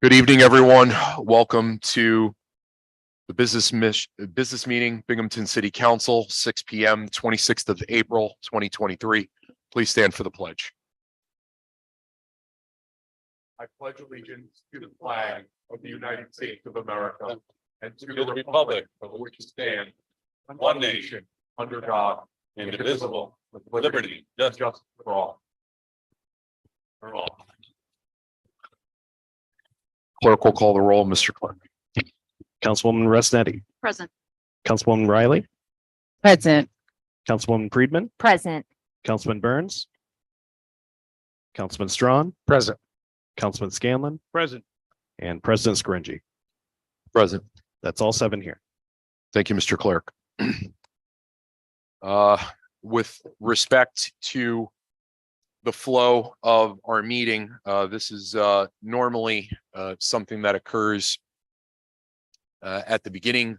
Good evening, everyone. Welcome to the business meeting, Binghamton City Council, 6 p.m., 26th of April, 2023. Please stand for the pledge. I pledge allegiance to the flag of the United States of America and to the republic for which it stands, one nation, under God, indivisible, with liberty, justice for all. Clerk will call the roll. Mr. Clerk. Councilwoman Rosnetti, Present. Councilwoman Riley, Present. Councilwoman Friedman, Present. Councilman Burns, Councilman Strawn, Present. Councilman Scanlon, Present. and President Scringy. Present. That's all 7 here. Thank you, Mr. Clerk. With respect to the flow of our meeting, this is normally something that occurs at the beginning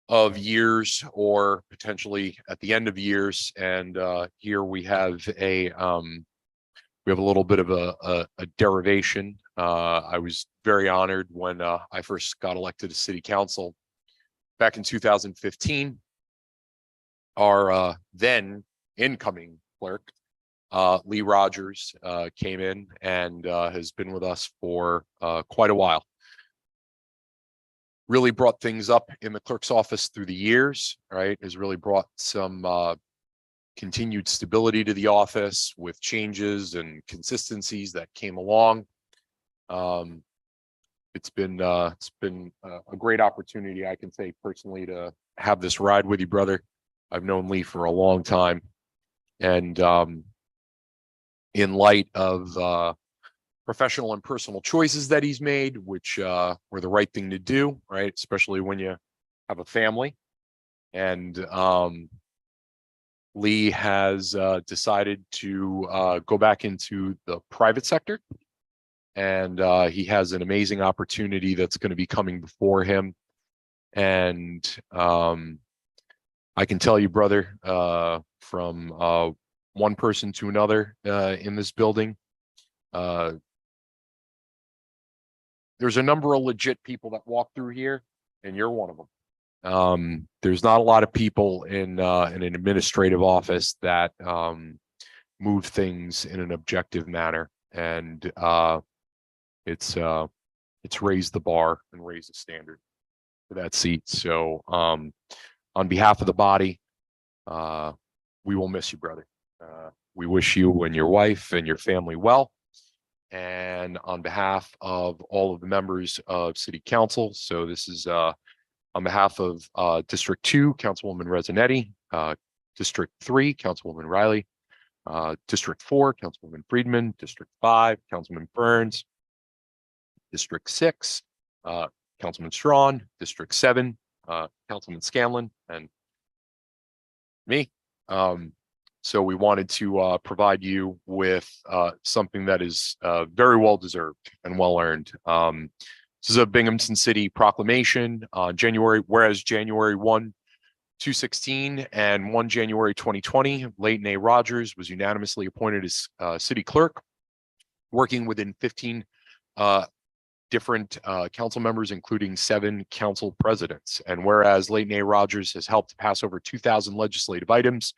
of years or potentially at the end of years. And here we have a little bit of a derivation. I was very honored when I first got elected to city council back in 2015. Our then incoming clerk, Lee Rogers, came in and has been with us for quite a while. Really brought things up in the clerk's office through the years, right? Has really brought some continued stability to the office with changes and consistencies that came along. It's been a great opportunity, I can say personally, to have this ride with you, brother. I've known Lee for a long time, and in light of professional and personal choices that he's made, which were the right thing to do, right? Especially when you have a family. And Lee has decided to go back into the private sector. And he has an amazing opportunity that's going to be coming before him. And I can tell you, brother, from one person to another in this building, there's a number of legit people that walk through here, and you're one of them. There's not a lot of people in an administrative office that move things in an objective manner, and it's raised the bar and raised the standard for that seat. So on behalf of the body, we will miss you, brother. We wish you and your wife and your family well. And on behalf of all of the members of City Council, so this is on behalf of District 2, Councilwoman Rosnetti, District 3, Councilwoman Riley, District 4, Councilwoman Friedman, District 5, Councilman Burns, District 6, Councilman Strawn, District 7, Councilman Scanlon, and me. So we wanted to provide you with something that is very well deserved and well earned. This is a Binghamton City proclamation on whereas January 1, 2016 and 1 January 2020, Leighton A. Rogers was unanimously appointed as city clerk, working within 15 different council members, including 7 council presidents. And whereas Leighton A. Rogers has helped pass over 2,000 legislative items,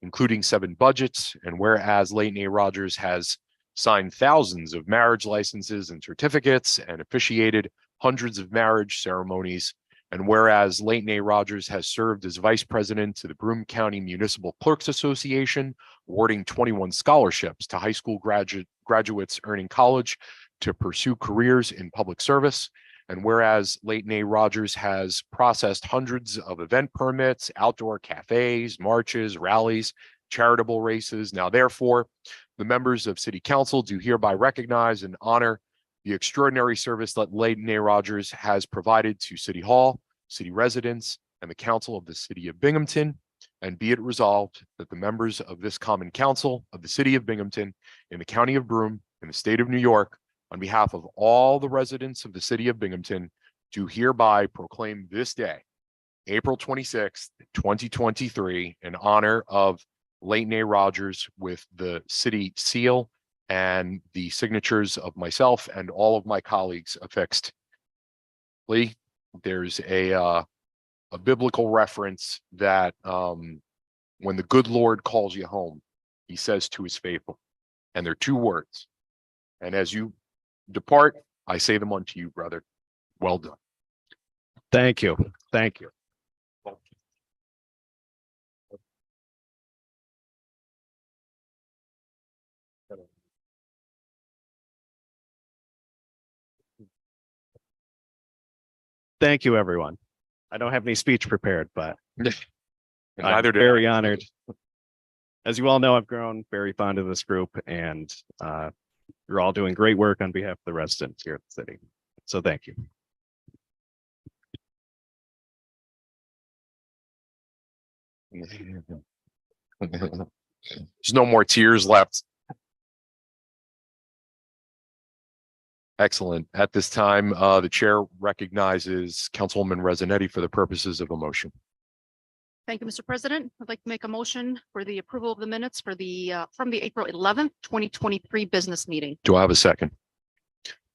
including 7 budgets, and whereas Leighton A. Rogers has signed thousands of marriage licenses and certificates and officiated hundreds of marriage ceremonies, and whereas Leighton A. Rogers has served as vice president to the Broome County Municipal Clerks Association, awarding 21 scholarships to high school graduates earning college to pursue careers in public service. And whereas Leighton A. Rogers has processed hundreds of event permits, outdoor cafes, marches, rallies, charitable races. Now, therefore, the members of City Council do hereby recognize and honor the extraordinary service that Leighton A. Rogers has provided to City Hall, city residents, and the Council of the City of Binghamton. And be it resolved that the members of this Common Council of the City of Binghamton in the County of Broome in the state of New York, on behalf of all the residents of the City of Binghamton, do hereby proclaim this day, April 26th, 2023, in honor of Leighton A. Rogers with the city seal and the signatures of myself and all of my colleagues affixed. Lee, there's a biblical reference that when the good Lord calls you home, he says to his faithful, and they're two words. And as you depart, I say them unto you, brother. Well done. Thank you. Thank you. Thank you, everyone. I don't have any speech prepared, but I'm Neither did very I. honored. As you all know, I've grown very fond of this group, and you're all doing great work on behalf of the residents here at the city. So thank you. There's no more tears left. Excellent. At this time, the chair recognizes Councilwoman Rezanetti for the purposes of a motion. Thank you, Mr. President. I'd like to make a motion for the approval of the minutes for the from the April 11th, 2023 business meeting. Do I have a second?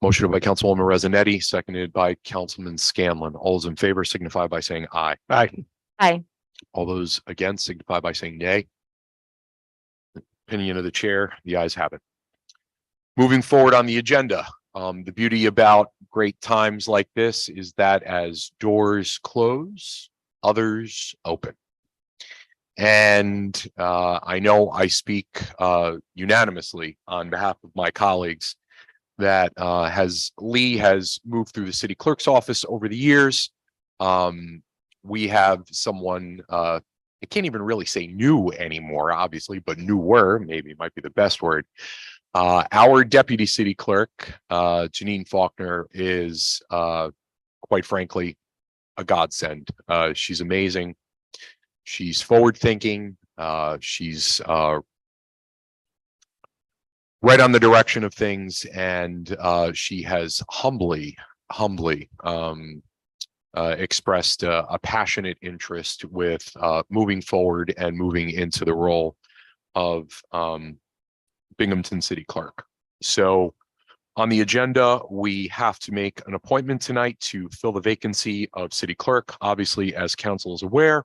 Motion by Councilwoman Rezanetti, seconded by Councilman Scanlon. All those in favor signify by saying aye. Aye. Aye. All those against signify by saying nay. Opinion of the chair, the ayes have it. Moving forward on the agenda, the beauty about great times like this is that as doors close, others open. And I know I speak unanimously on behalf of my colleagues that Lee has moved through the city clerk's office over the years. We have someone, I can't even really say new anymore, obviously, but newer, maybe might be the best word. Our deputy city clerk, Janine Faulkner, is quite frankly a godsend. She's amazing. She's forward thinking. She's right on the direction of things, and she has humbly expressed a passionate interest with moving forward and moving into the role of Binghamton City Clerk. So on the agenda, we have to make an appointment tonight to fill the vacancy of City Clerk. Obviously, as council is aware,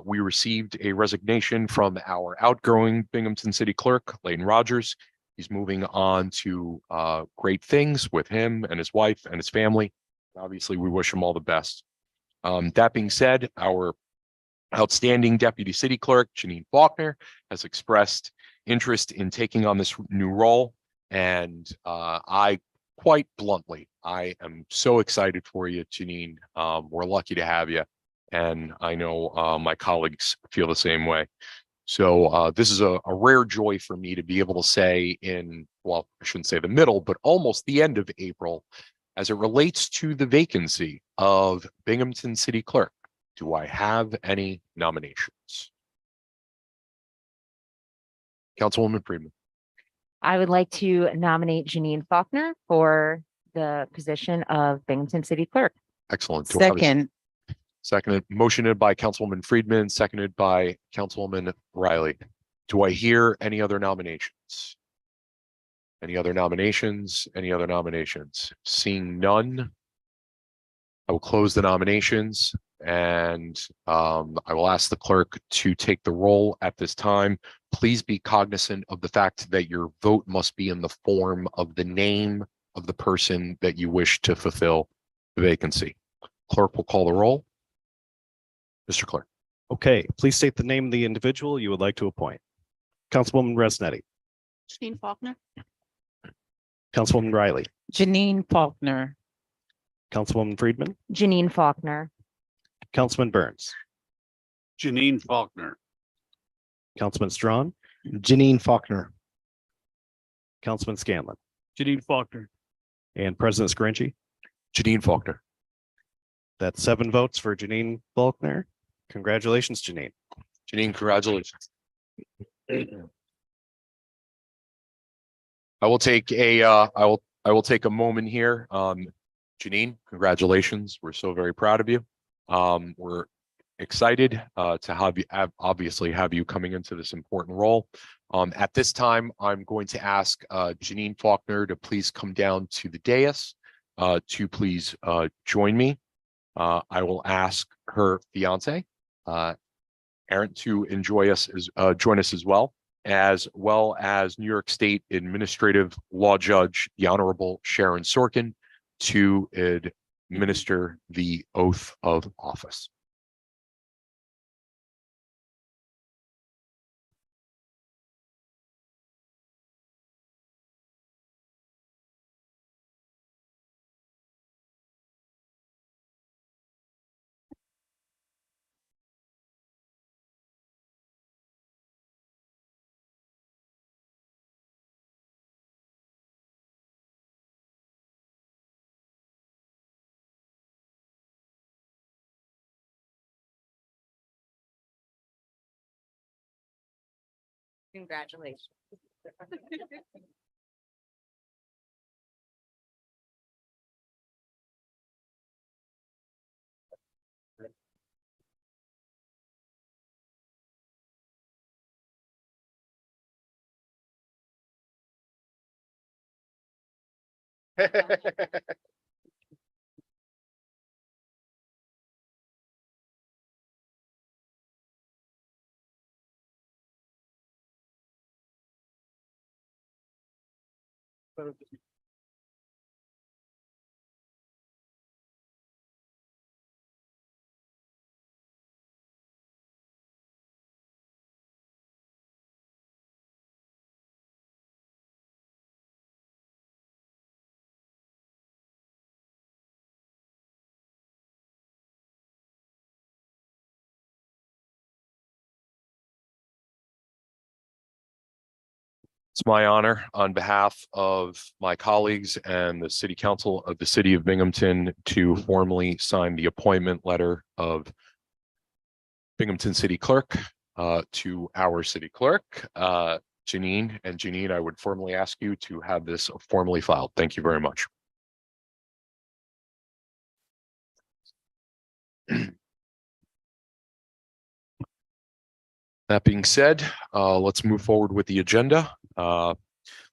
we received a resignation from our outgoing Binghamton City Clerk, Layton Rogers. He's moving on to great things with him and his wife and his family. Obviously, we wish him all the best. That being said, our outstanding deputy city clerk, Janine Faulkner, has expressed interest in taking on this new role. And I, quite bluntly, I am so excited for you, Janine. We're lucky to have you. And I know my colleagues feel the same way. So this is a rare joy for me to be able to say in, well, I shouldn't say the middle, but almost the end of April, as it relates to the vacancy of Binghamton City Clerk. Do I have any nominations? Councilwoman Freeman. I would like to nominate Janine Faulkner for the position of Binghamton City Clerk. Excellent. Do I have a Second. seconded, motioned by Councilwoman Friedman, seconded by Councilwoman Riley. Do I hear any other nominations? Any other nominations? Any other nominations? Seeing none, I will close the nominations, and I will ask the clerk to take the roll at this time. Please be cognizant of the fact that your vote must be in the form of the name of the person that you wish to fulfill the vacancy. Clerk will call the roll. Mr. Clerk. Okay, please state the name of the individual you would like to appoint. Councilwoman Resnetti, Janine Faulkner. Councilwoman Riley, Janine Faulkner. Councilwoman Friedman, Janine Faulkner. Councilman Burns, Janine Faulkner. Councilman Strawn, Janine Faulkner. Councilman Scanlon, Janine Faulkner. and President Scringy. Janine Faulkner. That's 7 votes for Janine Faulkner. Congratulations, Janine. Janine, congratulations. I will take a I will take a moment here. Janine, congratulations. We're so very proud of you. We're excited to obviously have you coming into this important role. At this time, I'm going to ask Janine Faulkner to please come down to the dais to please join me. I will ask her fiance, Aaron, to join us as well as New York State Administrative Law Judge, the Honorable Sharon Sorkin, to administer the oath of office. Congratulations. It's my honor on behalf of my colleagues and the City Council of the City of Binghamton to formally sign the appointment letter of Binghamton City Clerk to our City Clerk, Janine. And Janine, I would formally ask you to have this formally filed. Thank you very much. That being said, let's move forward with the agenda. The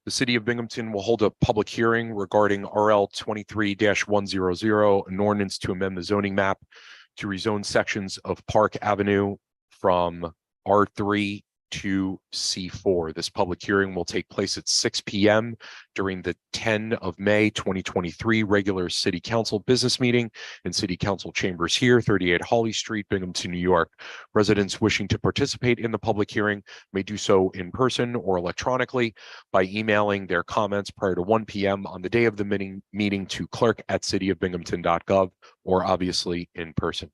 City of Binghamton will hold a public hearing regarding RL 23-100, an ordinance to amend the zoning map to rezone sections of Park Avenue from R3 to C4. This public hearing will take place at 6 p.m. during the 10 of May 2023 regular City Council business meeting in City Council chambers here, 38 Hawley Street, Binghamton, New York. Residents wishing to participate in the public hearing may do so in person or electronically by emailing their comments prior to 1 p.m. on the day of the meeting to clerk@cityofbinghamton.gov, or obviously in person.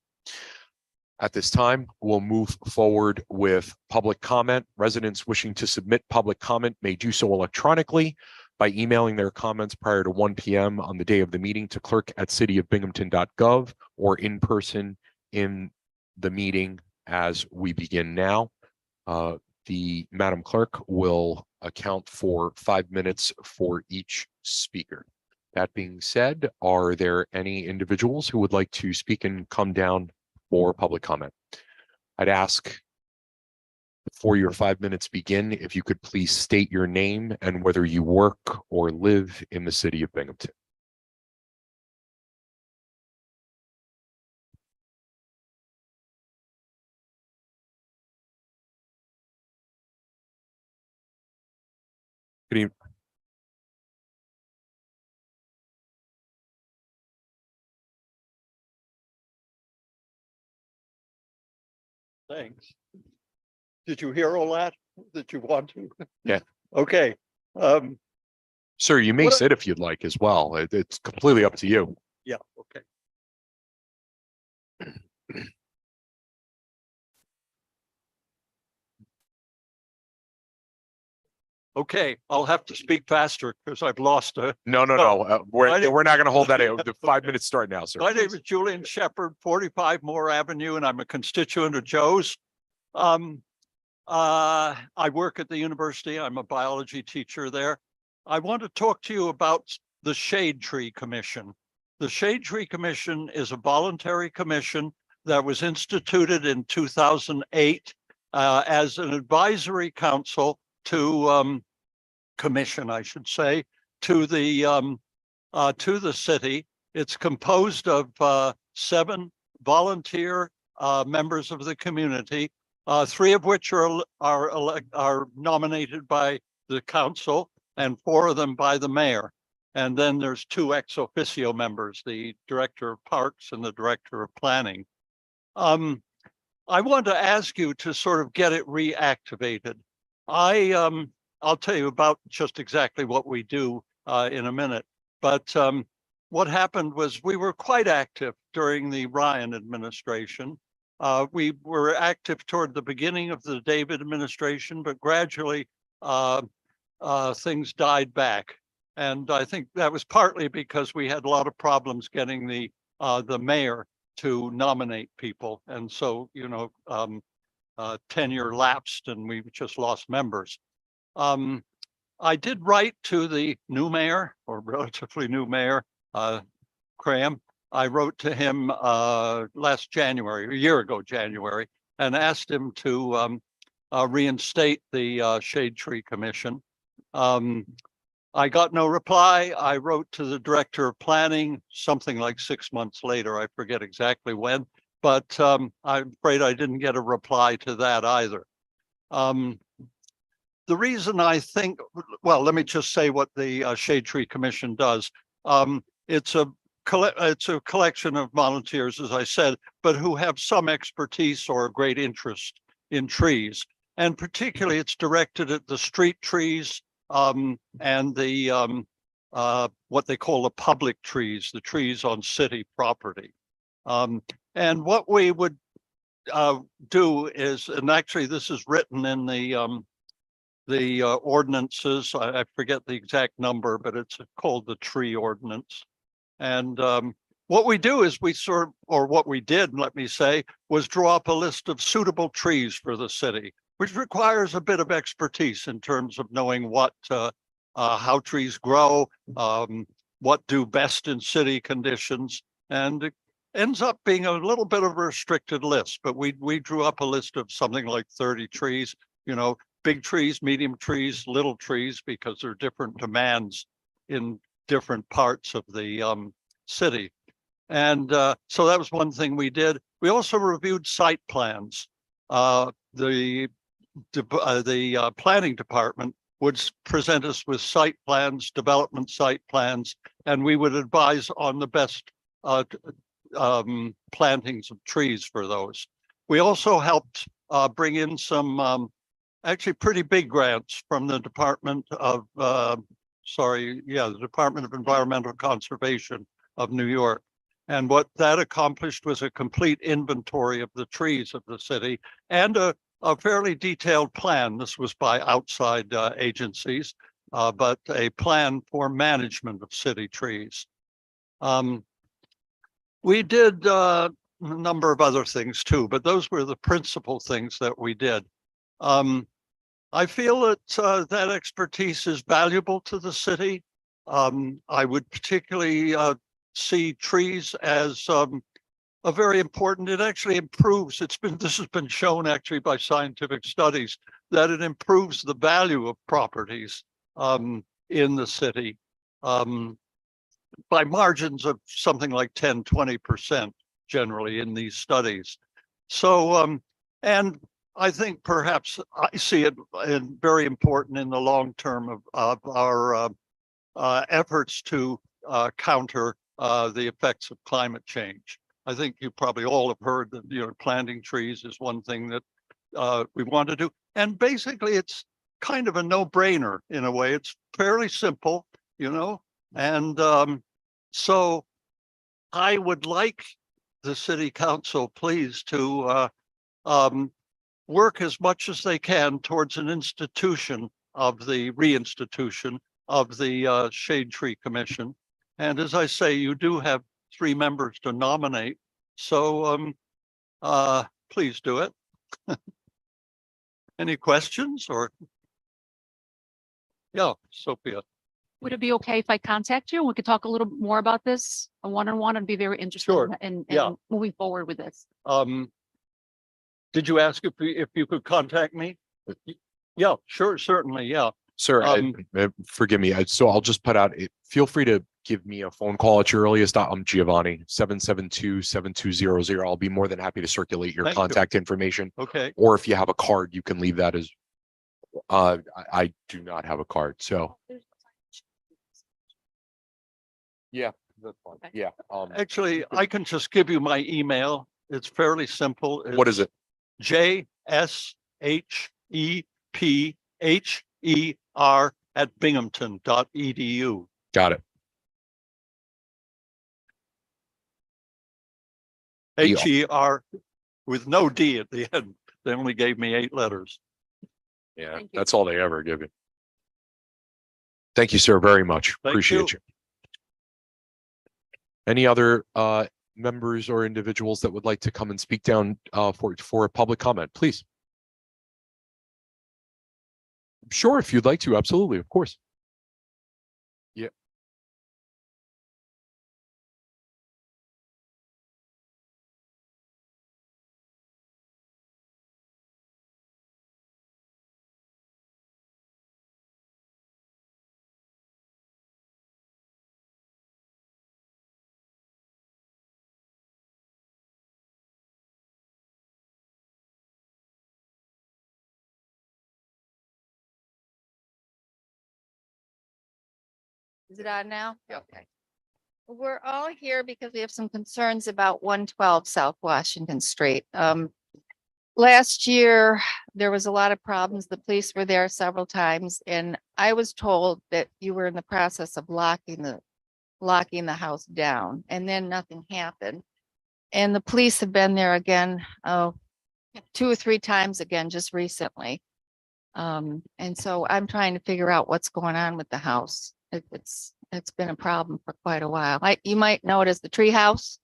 At this time, we'll move forward with public comment. Residents wishing to submit public comment may do so electronically by emailing their comments prior to 1 p.m. on the day of the meeting to clerk@cityofbinghamton.gov, or in person in the meeting as we begin now. The Madam Clerk will account for 5 minutes for each speaker. That being said, are there any individuals who would like to speak and come down for public comment? I'd ask, before your 5 minutes begin, if you could please state your name and whether you work or live in the City of Binghamton. Good evening. Thanks. Did you hear all that you want to? Yeah. Okay. Sir, you may What- sit if you'd like as well. It's completely up to you. Yeah, okay. Okay, I'll have to speak faster because I've lost a. No. My We're name- not going to hold that. The 5 minutes start now, sir. My name is Julian Shepard, 45 Moore Avenue, and I'm a constituent of Joe's. I work at the university. I'm a biology teacher there. I want to talk to you about the Shade Tree Commission. The Shade Tree Commission is a voluntary commission that was instituted in 2008 as an advisory council to commission, I should say, to the city. It's composed of 7 volunteer members of the community, 3 of which are nominated by the council and 4 of them by the mayor. And then there's 2 ex officio members, the director of parks and the director of planning. I want to ask you to sort of get it reactivated. I'll tell you about just exactly what we do in a minute. But what happened was we were quite active during the Ryan administration. We were active toward the beginning of the David administration, but gradually things died back. And I think that was partly because we had a lot of problems getting the mayor to nominate people. And so, you know, tenure lapsed and we just lost members. I did write to the new mayor, or relatively new mayor, Graham. I wrote to him last January, a year ago, January, and asked him to reinstate the Shade Tree Commission. I got no reply. I wrote to the director of planning something like 6 months later. I forget exactly when, but I'm afraid I didn't get a reply to that either. The reason I think, well, let me just say what the Shade Tree Commission does. It's a collection of volunteers, as I said, but who have some expertise or a great interest in trees. And particularly it's directed at the street trees and the what they call the public trees, the trees on city property. And what we would do is, and actually this is written in the ordinances. I forget the exact number, but it's called the tree ordinance. And what we do is we what we did, let me say, was draw up a list of suitable trees for the city, which requires a bit of expertise in terms of knowing what, how trees grow, what do best in city conditions, and it ends up being a little bit of a restricted list. But we drew up a list of something like 30 trees, you know, big trees, medium trees, little trees, because there are different demands in different parts of the city. And so that was one thing we did. We also reviewed site plans. The planning department would present us with site plans, development site plans, and we would advise on the best plantings of trees for those. We also helped bring in some actually pretty big grants from the Department of, the Department of Environmental Conservation of New York. And what that accomplished was a complete inventory of the trees of the city and a fairly detailed plan. This was by outside agencies, but a plan for management of city trees. We did a number of other things too, but those were the principal things that we did. I feel that that expertise is valuable to the city. I would particularly see trees as a very important. It actually improves. This has been shown actually by scientific studies that it improves the value of properties in the city by margins of something like 10-20% generally in these studies. So and I think perhaps I see it very important in the long term of our efforts to counter the effects of climate change. I think you probably all have heard that, you know, planting trees is one thing that we want to do. And basically it's kind of a no-brainer in a way. It's fairly simple, you know, and so I would like the city council, please, to work as much as they can towards an institution of the reinstitution of the Shade Tree Commission. And as I say, you do have 3 members to nominate. So please do it. Any questions or? Yeah, Sophia. Would it be okay if I contact you and we could talk a little more about this, a one-on-one? I'd be very interested Sure. Yeah. in moving forward with this. Did you ask if you could contact me? Yeah, sure, certainly, yeah. Sir, forgive me. So I'll just put out, feel free to give me a phone call at your earliest. I'm Giovanni, 772-7200. I'll be more than happy to circulate your Thank you. contact information. Okay, Or if you have a card, you can leave that as, I do not have a card, so. Yeah, that's fine. Okay. Yeah. actually, I can just give you my email. It's fairly simple. What is it? JSHEPHER@binghamton.edu. Got it. Yeah. HER with no D at the end. They only gave me 8 letters. Yeah, Thank you. that's all they ever give you. Thank you, sir, very much. Thank Appreciate you. Any other members or individuals that would like to come and speak down for a public comment, please? Sure, if you'd like to, absolutely, of course. Yeah. Is it on now? Okay. We're all here because we have some concerns about 112 South Washington Street. Last year, there was a lot of problems. The police were there several times, and I was told that you were in the process of locking the house down, and then nothing happened. And the police have been there again, 2 or 3 times again, just recently. And so I'm trying to figure out what's going on with the house. It's been a problem for quite a while. You might know it as the tree house.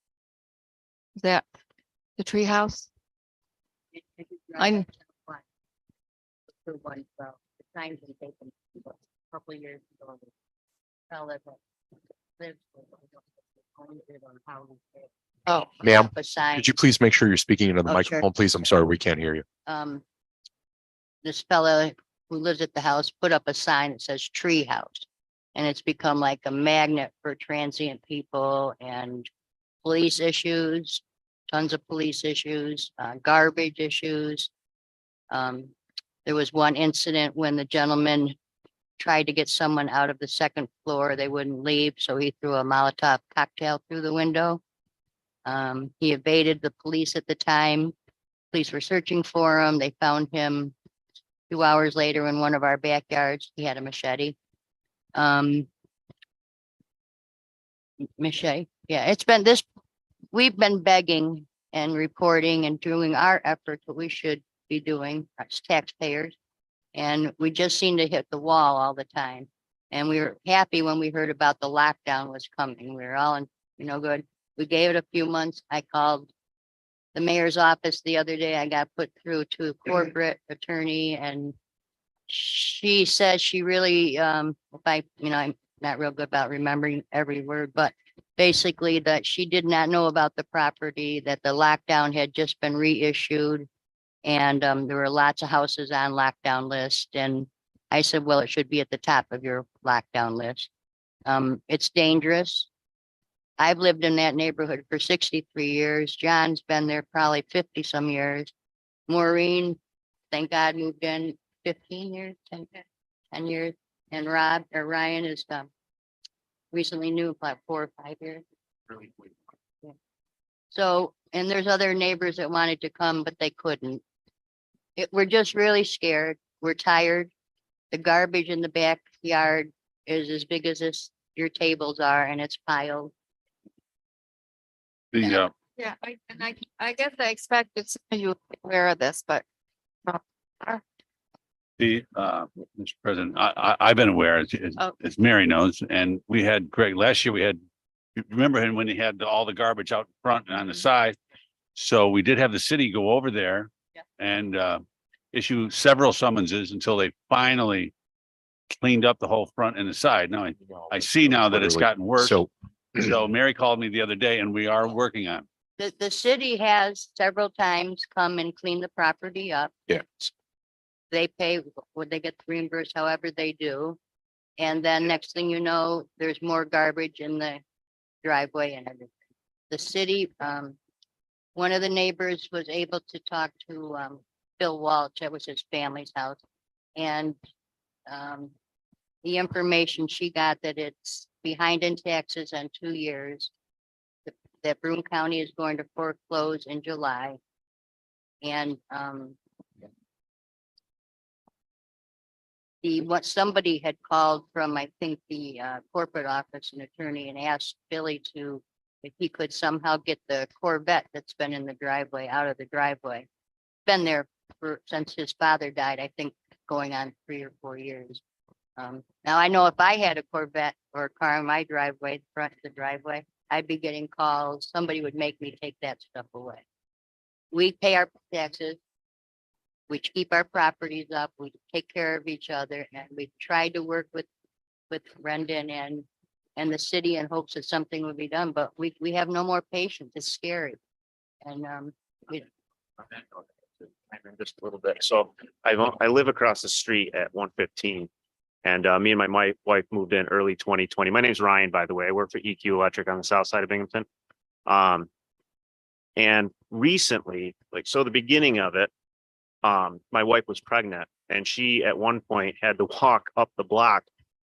Is that the tree house? I'm- Couple of years ago. Oh, Ma'am, A sign, could you please make sure you're speaking into the Oh, sure. microphone, please? I'm sorry, we can't hear you. this fella who lives at the house put up a sign that says tree house. And it's become like a magnet for transient people and police issues, tons of police issues, garbage issues. There was one incident when the gentleman tried to get someone out of the second floor. They wouldn't leave, so he threw a Molotov cocktail through the window. He evaded the police at the time. Police were searching for him. They found him 2 hours later in one of our backyards. He had a machete. Machete. Yeah, it's been this, we've been begging and reporting and doing our efforts, what we should be doing as taxpayers. And we just seem to hit the wall all the time. And we were happy when we heard about the lockdown was coming. We were all in, good. We gave it a few months. I called the mayor's office the other day. I got put through to a corporate attorney, and she says she really, I'm not real good about remembering every word, but basically that she did not know about the property, that the lockdown had just been reissued. And there were lots of houses on lockdown list. And I said, well, it should be at the top of your lockdown list. It's dangerous. I've lived in that neighborhood for 63 years. John's been there probably 50 some years. Maureen, thank God, moved in 15 years, 10 years. And Ryan is recently new, about 4 or 5 years. Yeah. So, and there's other neighbors that wanted to come, but they couldn't. We're just really scared. We're tired. The garbage in the backyard is as big as your tables are, and it's piled. The, yeah, I guess I expected some of you to be aware of this, but Mr. President, I've been aware, Oh. as Mary knows, and we had Greg, last year we had, you remember him when he had all the garbage out front and on the side? So we did have the city go over there Yeah. and issue several summonses until they finally cleaned up the whole front and the side. Now I see now that it's gotten worse. So So Mary called me the other day and we are working on it. The city has several times come and clean the property up. yeah, They pay, would they get reimbursed however they do. And then next thing you know, there's more garbage in the driveway and everything. The city, one of the neighbors was able to talk to, Bill Walsh, that was his family's house. And, the information she got that it's behind in taxes on 2 years. That Broome County is going to foreclose in July. And, what somebody had called from, I think, the corporate office, an attorney, and asked Billy to, if he could somehow get the Corvette that's been in the driveway out of the driveway. Been there since his father died, I think, going on 3 or 4 years. Now I know if I had a Corvette or a car in my driveway, the front of the driveway, I'd be getting calls. Somebody would make me take that stuff away. We pay our taxes. We keep our properties up, we take care of each other, and we try to work with Brendan and the city in hopes that something will be done, but we have no more patience. It's scary. And Just a little bit. So I live across the street at 115. And me and my wife moved in early 2020. My name's Ryan, by the way. I work for EQ Electric on the south side of Binghamton. And recently, so the beginning of it, my wife was pregnant and she at one point had to walk up the block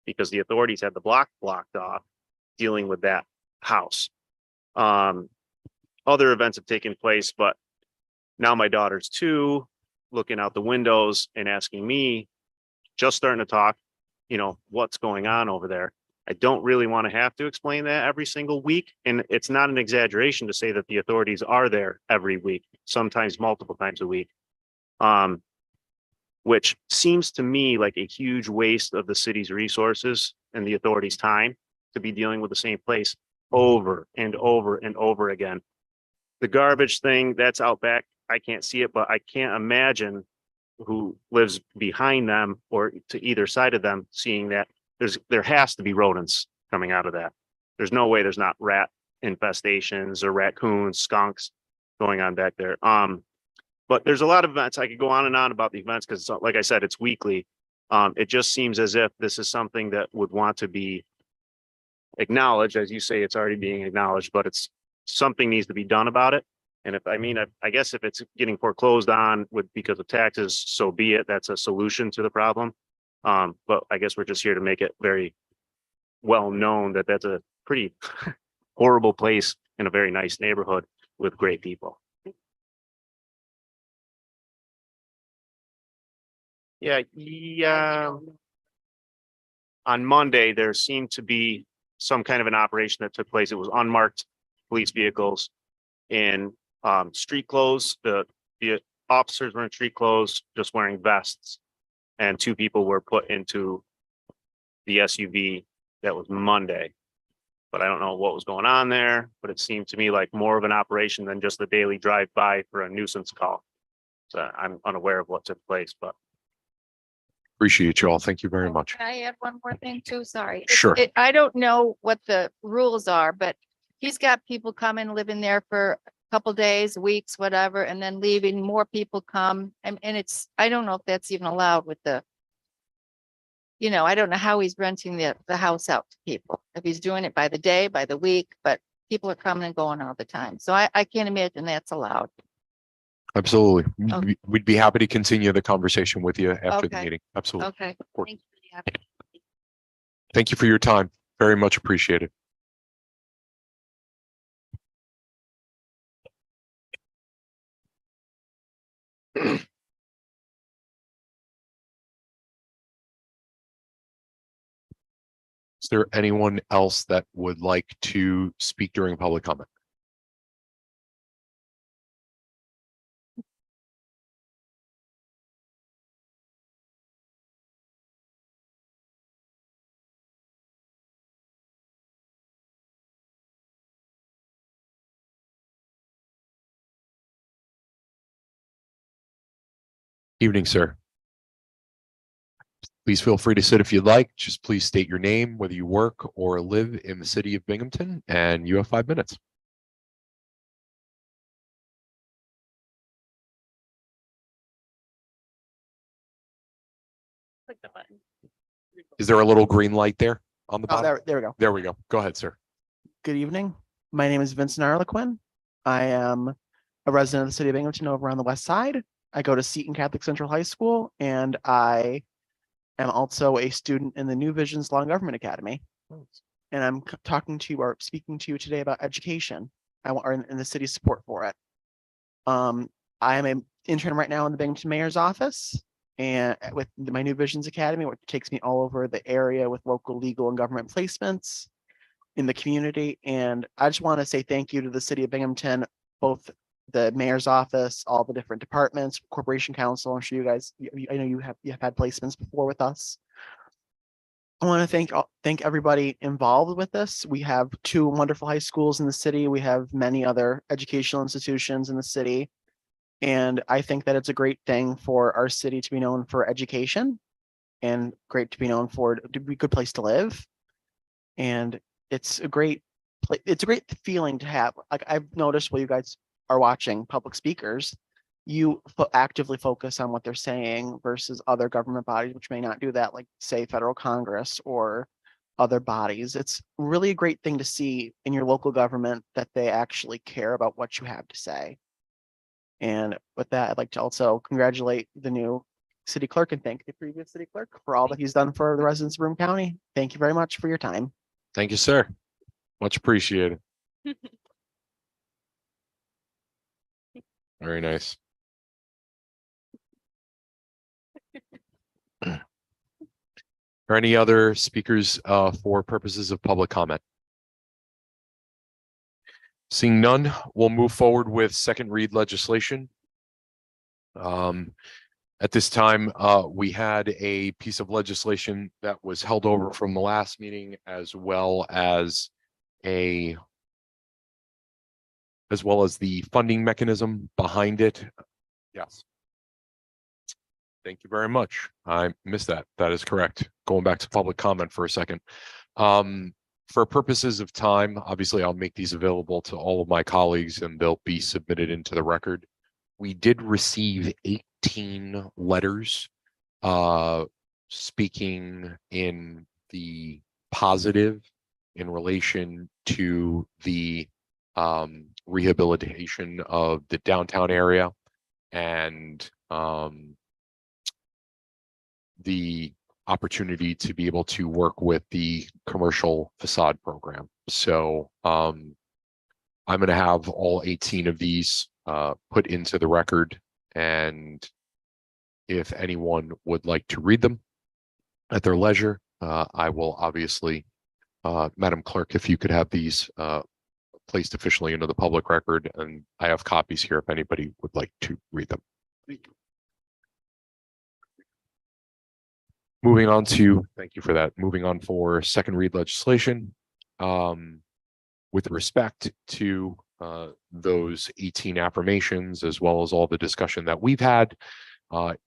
because the authorities had the block blocked off dealing with that house. Other events have taken place, but now my daughter's 2, looking out the windows and asking me, just starting to talk, what's going on over there. I don't really want to have to explain that every single week. And it's not an exaggeration to say that the authorities are there every week, sometimes multiple times a week. Which seems to me like a huge waste of the city's resources and the authorities' time to be dealing with the same place over and over and over again. The garbage thing, that's out back. I can't see it, but I can't imagine who lives behind them or to either side of them seeing that. There has to be rodents coming out of that. There's no way there's not rat infestations or raccoons, skunks going on back there. But there's a lot of events. I could go on and on about the events because, like I said, it's weekly. It just seems as if this is something that would want to be acknowledged. As you say, it's already being acknowledged, but something needs to be done about it. And I guess if it's getting foreclosed on because of taxes, so be it. That's a solution to the problem. But I guess we're just here to make it very well known that that's a pretty horrible place in a very nice neighborhood with great people. Yeah. On Monday, there seemed to be some kind of an operation that took place. It was unmarked police vehicles in street clothes. The officers were in street clothes, just wearing vests, and 2 people were put into the SUV. That was Monday, but I don't know what was going on there. But it seemed to me like more of an operation than just the daily drive-by for a nuisance call. So I'm unaware of what took place, but. appreciate you all. Thank you very much. Can I add one more thing too? Sorry. Sure. I don't know what the rules are, but he's got people come and live in there for a couple days, weeks, whatever, and then leaving. More people come. And I don't know if that's even allowed with I don't know how he's renting the house out to people. If he's doing it by the day, by the week, but people are coming and going all the time. So I can't imagine that's allowed. Absolutely. Okay. We'd be happy to continue the conversation with you after the Okay. meeting. Absolutely. Okay. course. Thanks for the opportunity. Thank you for your time. Very much appreciated. Is there anyone else that would like to speak during public comment? Evening, sir. Please feel free to sit if you'd like. Just please state your name, whether you work or live in the city of Binghamton, and you have 5 minutes. Click the button. Is there a little green light there on the Oh, bottom? there we go. There we go. Go ahead, sir. Good evening. My name is Vincent Narlaquin. I am a resident of the city of Binghamton over on the west side. I go to Seton Catholic Central High School, and I am also a student in the New Visions Law and Government Academy. And I'm talking to you or speaking to you today about education. I want in the city's support for it. I am an intern right now in the Binghamton Mayor's office and with my New Visions Academy, which takes me all over the area with local legal and government placements in the community. And I just want to say thank you to the city of Binghamton, both the mayor's office, all the different departments, corporation council. I'm sure you guys, I know you have had placements before with us. I want to thank everybody involved with this. We have 2 wonderful high schools in the city. We have many other educational institutions in the city. And I think that it's a great thing for our city to be known for education and great to be known for to be a good place to live. And it's a great feeling to have. Like I've noticed while you guys are watching public speakers, you actively focus on what they're saying versus other government bodies, which may not do that, like say federal Congress or other bodies. It's really a great thing to see in your local government that they actually care about what you have to say. And with that, I'd like to also congratulate the new city clerk and thank the previous city clerk for all that he's done for the residents of Broome County. Thank you very much for your time. Thank you, sir. Much appreciated. Very nice. Are any other speakers for purposes of public comment? Seeing none, we'll move forward with second read legislation. At this time, we had a piece of legislation that was held over from the last meeting, as well as the funding mechanism behind it. Yes. Thank you very much. I missed that. That is correct. Going back to public comment for a second. For purposes of time, obviously I'll make these available to all of my colleagues and they'll be submitted into the record. We did receive 18 letters speaking in the positive in relation to the rehabilitation of the downtown area and the opportunity to be able to work with the commercial facade program. So I'm going to have all 18 of these put into the record, and if anyone would like to read them at their leisure, I will obviously, Madam Clerk, if you could have these placed officially into the public record, and I have copies here if anybody would like to read them. Thank you. Moving on to, thank you for that. Moving on for second read legislation. With respect to those 18 affirmations, as well as all the discussion that we've had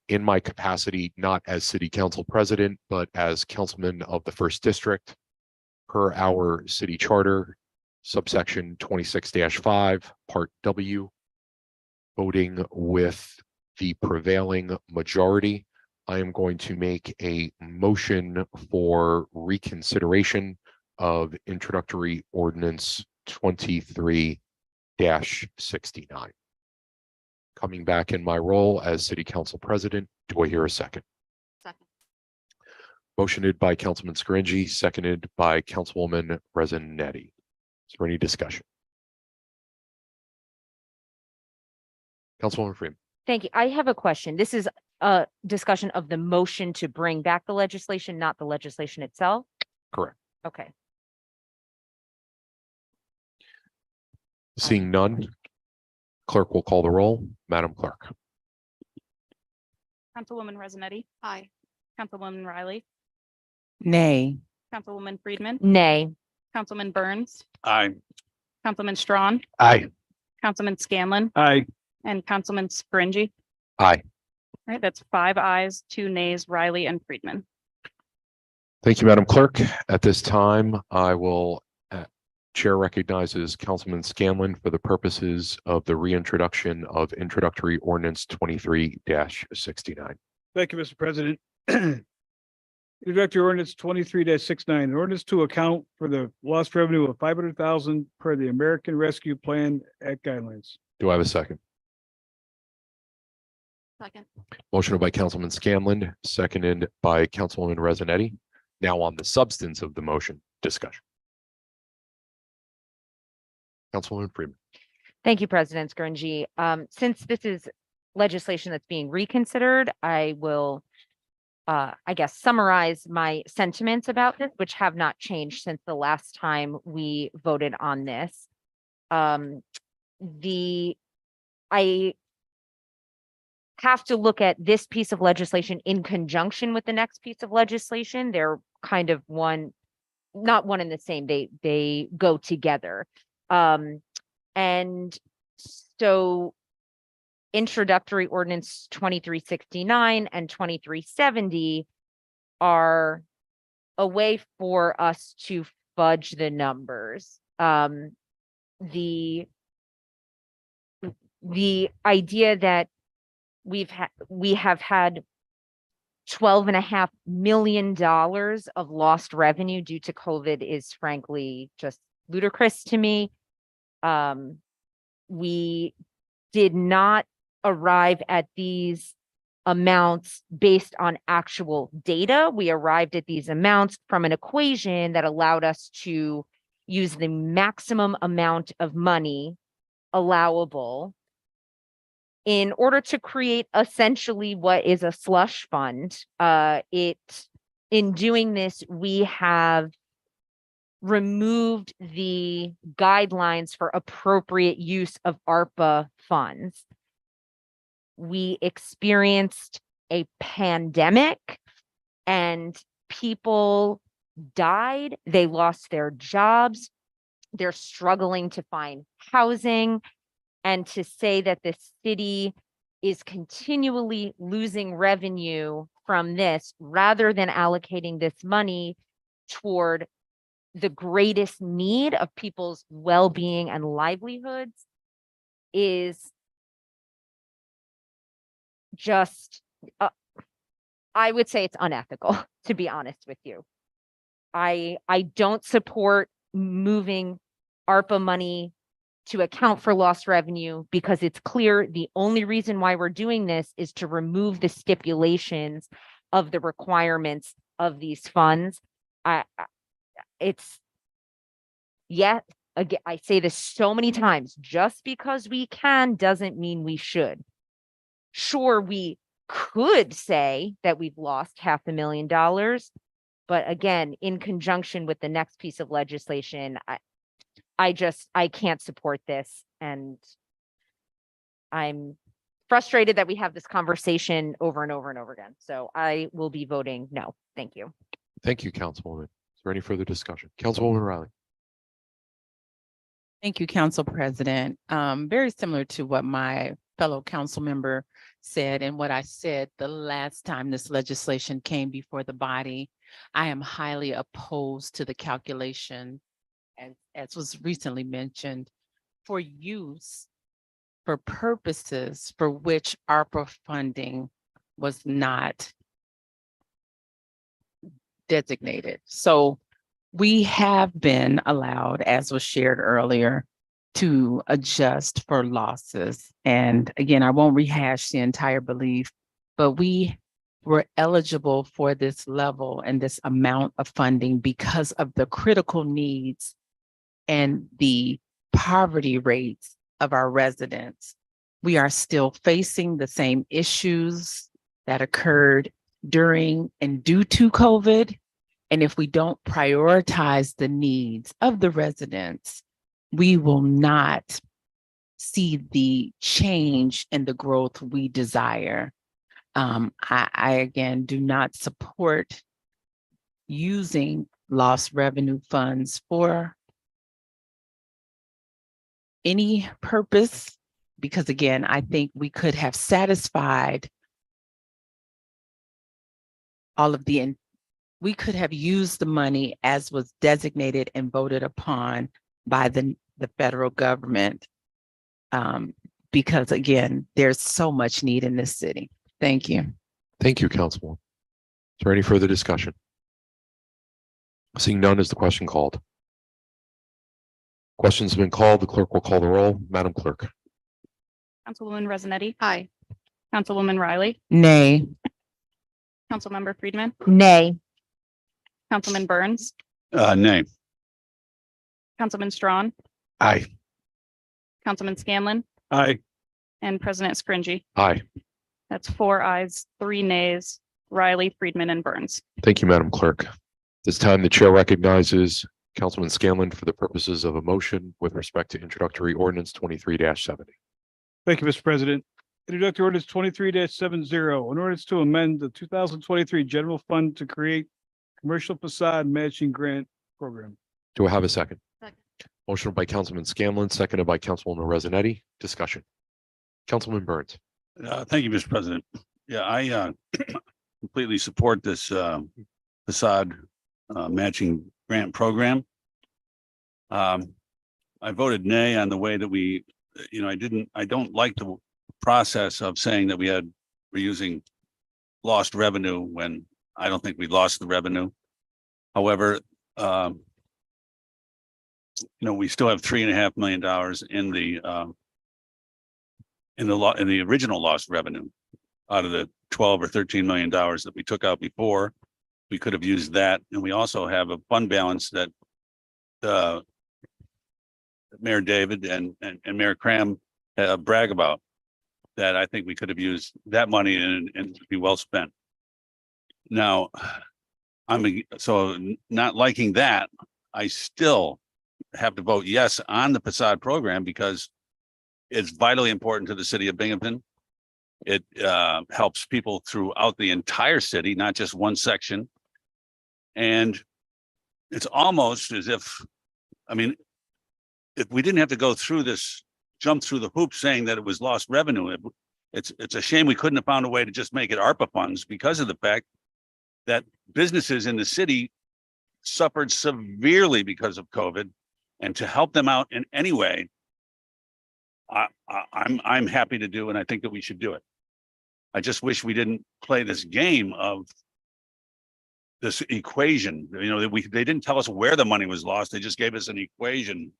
in my capacity, not as city council president, but as councilman of the first district, per our city charter, subsection 26-5, part W, voting with the prevailing majority, I am going to make a motion for reconsideration of introductory ordinance 23-69. Coming back in my role as city council president, do I hear a second? Second. Motioned by Councilman Scaringi, seconded by Councilwoman Rezinetti. Is there any discussion? Councilwoman Freeman. Thank you. I have a question. This is a discussion of the motion to bring back the legislation, not the legislation itself. Correct. Okay. Seeing none, clerk will call the roll. Madam Clerk. Councilwoman Rezinetti. Aye. Councilwoman Riley. Nay. Councilwoman Friedman. Nay. Councilman Burns. Aye. Councilman Strawn. Aye. Councilman Scanlon. Aye. And Councilman Scaringi. Aye. All right, that's 5 ayes, 2 nays, Riley and Friedman. Thank you, Madam Clerk. At this time, I will, Chair recognizes Councilman Scanlon for the purposes of the reintroduction of introductory ordinance 23-69. Thank you, Mr. President. Introductory ordinance 23-69, an ordinance to account for the lost revenue of 500,000 per the American Rescue Plan Act guidelines. Do I have a second? Second. Motion by Councilman Scanlon, seconded by Councilwoman Resonetti. Now on the substance of the motion, discussion. Councilwoman Freeman. Thank you, President Scringy. Since this is legislation that's being reconsidered, I will, I guess, summarize my sentiments about this, which have not changed since the last time we voted on this. I have to look at this piece of legislation in conjunction with the next piece of legislation. They're kind of not one and the same. They go together. And so introductory ordinance 2369 and 2370 are a way for us to fudge the numbers. The idea that we have had $12.5 million of lost revenue due to COVID is frankly just ludicrous to me. We did not arrive at these amounts based on actual data. We arrived at these amounts from an equation that allowed us to use the maximum amount of money allowable in order to create essentially what is a slush fund. In doing this, we have removed the guidelines for appropriate use of ARPA funds. We experienced a pandemic and people died. They lost their jobs. They're struggling to find housing. And to say that the city is continually losing revenue from this rather than allocating this money toward the greatest need of people's well-being and livelihoods is just, I would say it's unethical, to be honest with you. I don't support moving ARPA money to account for lost revenue because it's clear the only reason why we're doing this is to remove the stipulations of the requirements of these funds. Again, I say this so many times, just because we can doesn't mean we should. Sure, we could say that we've lost $500,000, but again, in conjunction with the next piece of legislation, I can't support this, and I'm frustrated that we have this conversation over and over and over again. So I will be voting no. Thank you. Thank you, Councilwoman. Is there any further discussion? Councilwoman Riley. Thank you, Council President. Very similar to what my fellow council member said and what I said the last time this legislation came before the body. I am highly opposed to the calculation, as was recently mentioned, for use for purposes for which ARPA funding was not designated. So we have been allowed, as was shared earlier, to adjust for losses. And again, I won't rehash the entire belief, but we were eligible for this level and this amount of funding because of the critical needs and the poverty rates of our residents. We are still facing the same issues that occurred during and due to COVID. And if we don't prioritize the needs of the residents, we will not see the change and the growth we desire. I again do not support using lost revenue funds for any purpose, because again, I think we could have satisfied all of the we could have used the money as was designated and voted upon by the federal government. Because again, there's so much need in this city. Thank you. Thank you, Councilwoman. Is there any further discussion? Seeing none, is the question called? Question's been called. The clerk will call the roll. Madam Clerk. Councilwoman Resnetti. Aye. Councilwoman Riley. Nay. Councilmember Friedman. Nay. Councilman Burns. Nay. Councilman Strawn. Aye. Councilman Scanlon. Aye. And President Scringy. Aye. That's 4 ayes, 3 nays, Riley, Friedman, and Burns. Thank you, Madam Clerk. This time, the chair recognizes Councilman Scanlon for the purposes of a motion with respect to introductory ordinance 23-70. Thank you, Mr. President. Introductory ordinance 23-70, an ordinance to amend the 2023 general fund to create commercial facade matching grant program. Do I have a second? Second. Motion by Councilman Scanlon, seconded by Councilwoman Resnetti. Discussion. Councilman Burns. Thank you, Mr. President. Yeah, I completely support this facade matching grant program. I voted nay on the way that we, I don't like the process of saying that we're using lost revenue when I don't think we lost the revenue. However, we still have $3.5 million in the original lost revenue out of the 12 or 13 million dollars that we took out before. We could have used that, and we also have a fund balance that Mayor David and Mayor Cram brag about, that I think we could have used that money and be well spent. Now, so not liking that, I still have to vote yes on the facade program because it's vitally important to the city of Binghamton. It helps people throughout the entire city, not just one section. And it's almost as if we didn't have to go through this, jump through the hoops saying that it was lost revenue. It's a shame we couldn't have found a way to just make it ARPA funds because of the fact that businesses in the city suffered severely because of COVID, and to help them out in any way, I'm happy to do, and I think that we should do it. I just wish we didn't play this game of this equation. They didn't tell us where the money was lost. They just gave us an equation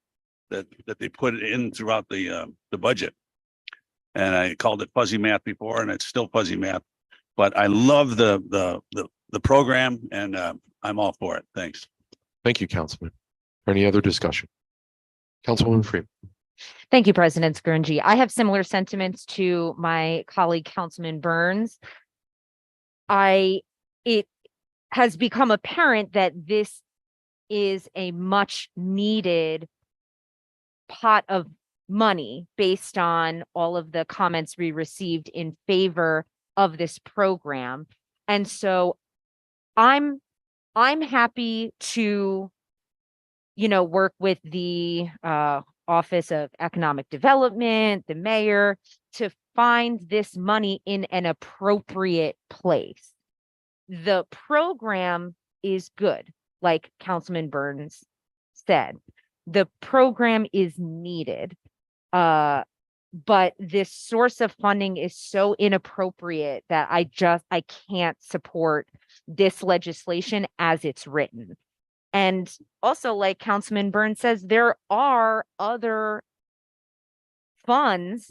that they put in throughout the budget. And I called it fuzzy math before, and it's still fuzzy math. But I love the program, and I'm all for it. Thanks. Thank you, Councilman. Any other discussion? Councilwoman Freeman. Thank you, President Scringy. I have similar sentiments to my colleague, Councilman Burns. It has become apparent that this is a much needed pot of money based on all of the comments we received in favor of this program. And so I'm happy to, work with the Office of Economic Development, the mayor, to find this money in an appropriate place. The program is good, like Councilman Burns said. The program is needed, but this source of funding is so inappropriate that I can't support this legislation as it's written. And also, like Councilman Burns says, there are other funding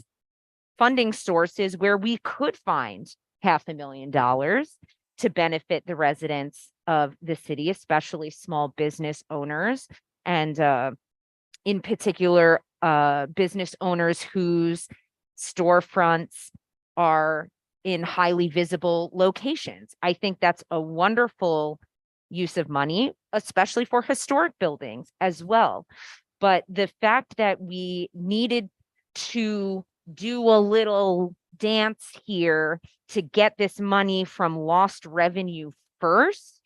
sources where we could find $500,000 to benefit the residents of the city, especially small business owners, and in particular, business owners whose storefronts are in highly visible locations. I think that's a wonderful use of money, especially for historic buildings as well. But the fact that we needed to do a little dance here to get this money from lost revenue first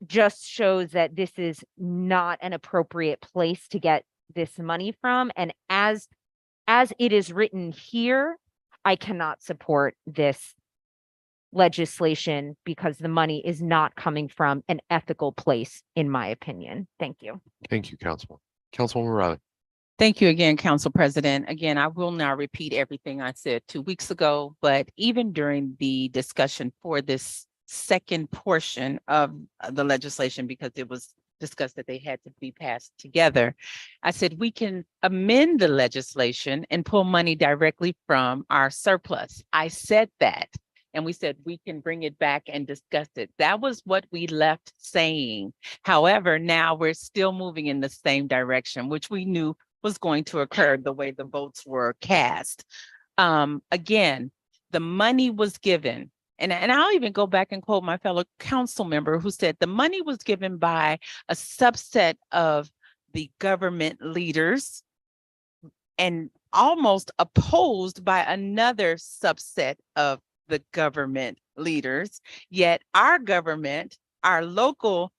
just shows that this is not an appropriate place to get this money from. And as it is written here, I cannot support this legislation because the money is not coming from an ethical place, in my opinion. Thank you. Thank you, Councilwoman. Councilwoman Riley. Thank you again, Council President. Again, I will not repeat everything I said 2 weeks ago, but even during the discussion for this second portion of the legislation, because it was discussed that they had to be passed together, I said we can amend the legislation and pull money directly from our surplus. I said that. And we said we can bring it back and discuss it. That was what we left saying. However, now we're still moving in the same direction, which we knew was going to occur the way the votes were cast. Again, the money was given. And I'll even go back and quote my fellow council member who said the money was given by a subset of the government leaders and almost opposed by another subset of the government leaders. Yet our government, our local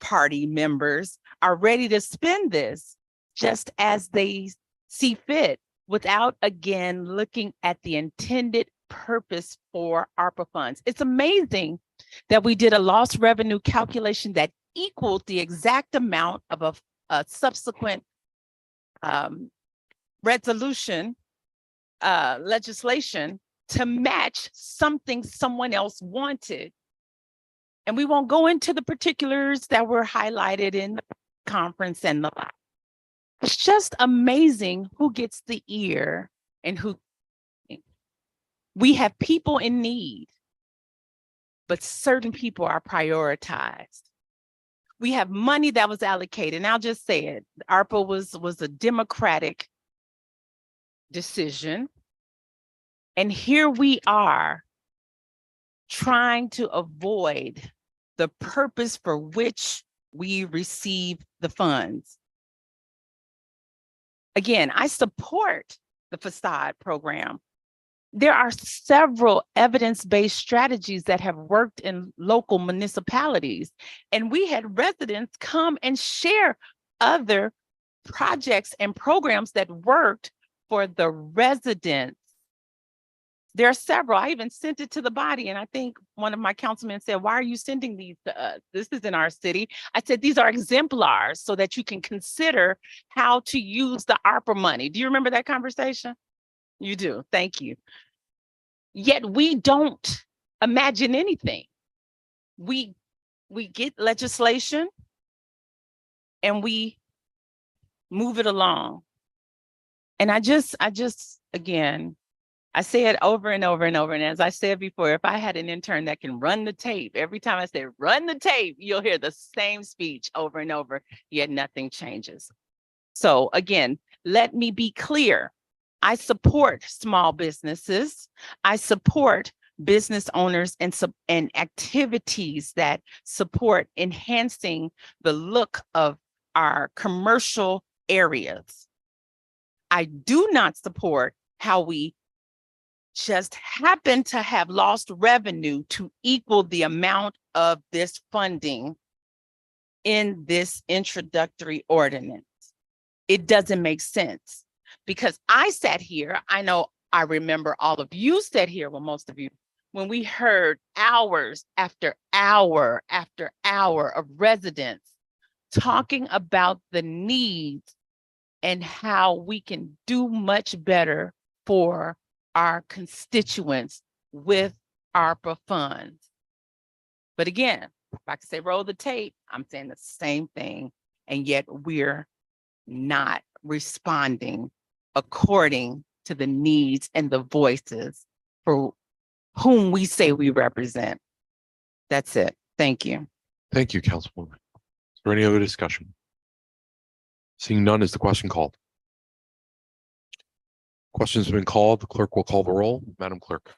party members are ready to spend this just as they see fit without again looking at the intended purpose for ARPA funds. It's amazing that we did a lost revenue calculation that equaled the exact amount of a subsequent resolution, legislation to match something someone else wanted. And we won't go into the particulars that were highlighted in the conference and the like. It's just amazing who gets the ear and who. We have people in need, but certain people are prioritized. We have money that was allocated, and I'll just say it, ARPA was a democratic decision. And here we are trying to avoid the purpose for which we receive the funds. Again, I support the facade program. There are several evidence-based strategies that have worked in local municipalities, and we had residents come and share other projects and programs that worked for the residents. There are several. I even sent it to the body, and I think one of my councilmen said, "Why are you sending these to us? This is in our city." I said, "These are exemplars so that you can consider how to use the ARPA money." Do you remember that conversation? You do. Thank you. Yet we don't imagine anything. We get legislation and we move it along. And I just, again, I say it over and over and over. And as I said before, if I had an intern that can run the tape, every time I say run the tape, you'll hear the same speech over and over, yet nothing changes. So again, let me be clear. I support small businesses. I support business owners and activities that support enhancing the look of our commercial areas. I do not support how we just happen to have lost revenue to equal the amount of this funding in this introductory ordinance. It doesn't make sense. Because I sat here, I remember all of you sat here, well, most of you, when we heard hours after hour after hour of residents talking about the needs and how we can do much better for our constituents with ARPA funds. But again, if I could say roll the tape, I'm saying the same thing, and yet we're not responding according to the needs and the voices for whom we say we represent. That's it. Thank you. Thank you, Councilwoman. Is there any other discussion? Seeing none, is the question called? Question's been called. The clerk will call the roll. Madam Clerk.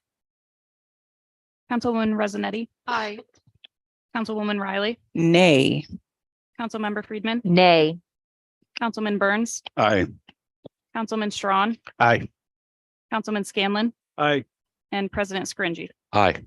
Councilwoman Resonetti. Aye. Councilwoman Riley. Nay. Councilmember Friedman. Nay. Councilman Burns. Aye. Councilman Strawn. Aye. Councilman Scanlon. Aye. And President Scringy. Aye.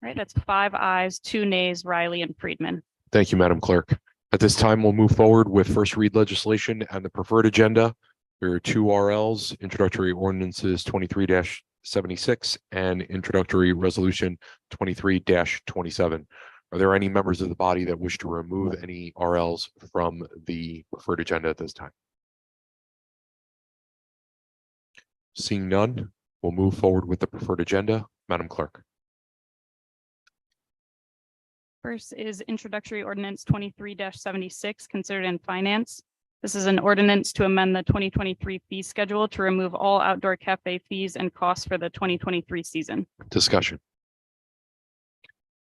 Right, that's 5 ayes, 2 nays, Riley and Friedman. Thank you, Madam Clerk. At this time, we'll move forward with first read legislation and the preferred agenda. There are 2 RLs, introductory ordinances 23-69 76 and introductory resolution 23-27. Are there any members of the body that wish to remove any RLs from the preferred agenda at this time? Seeing none, we'll move forward with the preferred agenda. Madam Clerk. First is introductory ordinance 23-76, considered in finance. This is an ordinance to amend the 2023 fee schedule to remove all outdoor cafe fees and costs for the 2023 season. Discussion.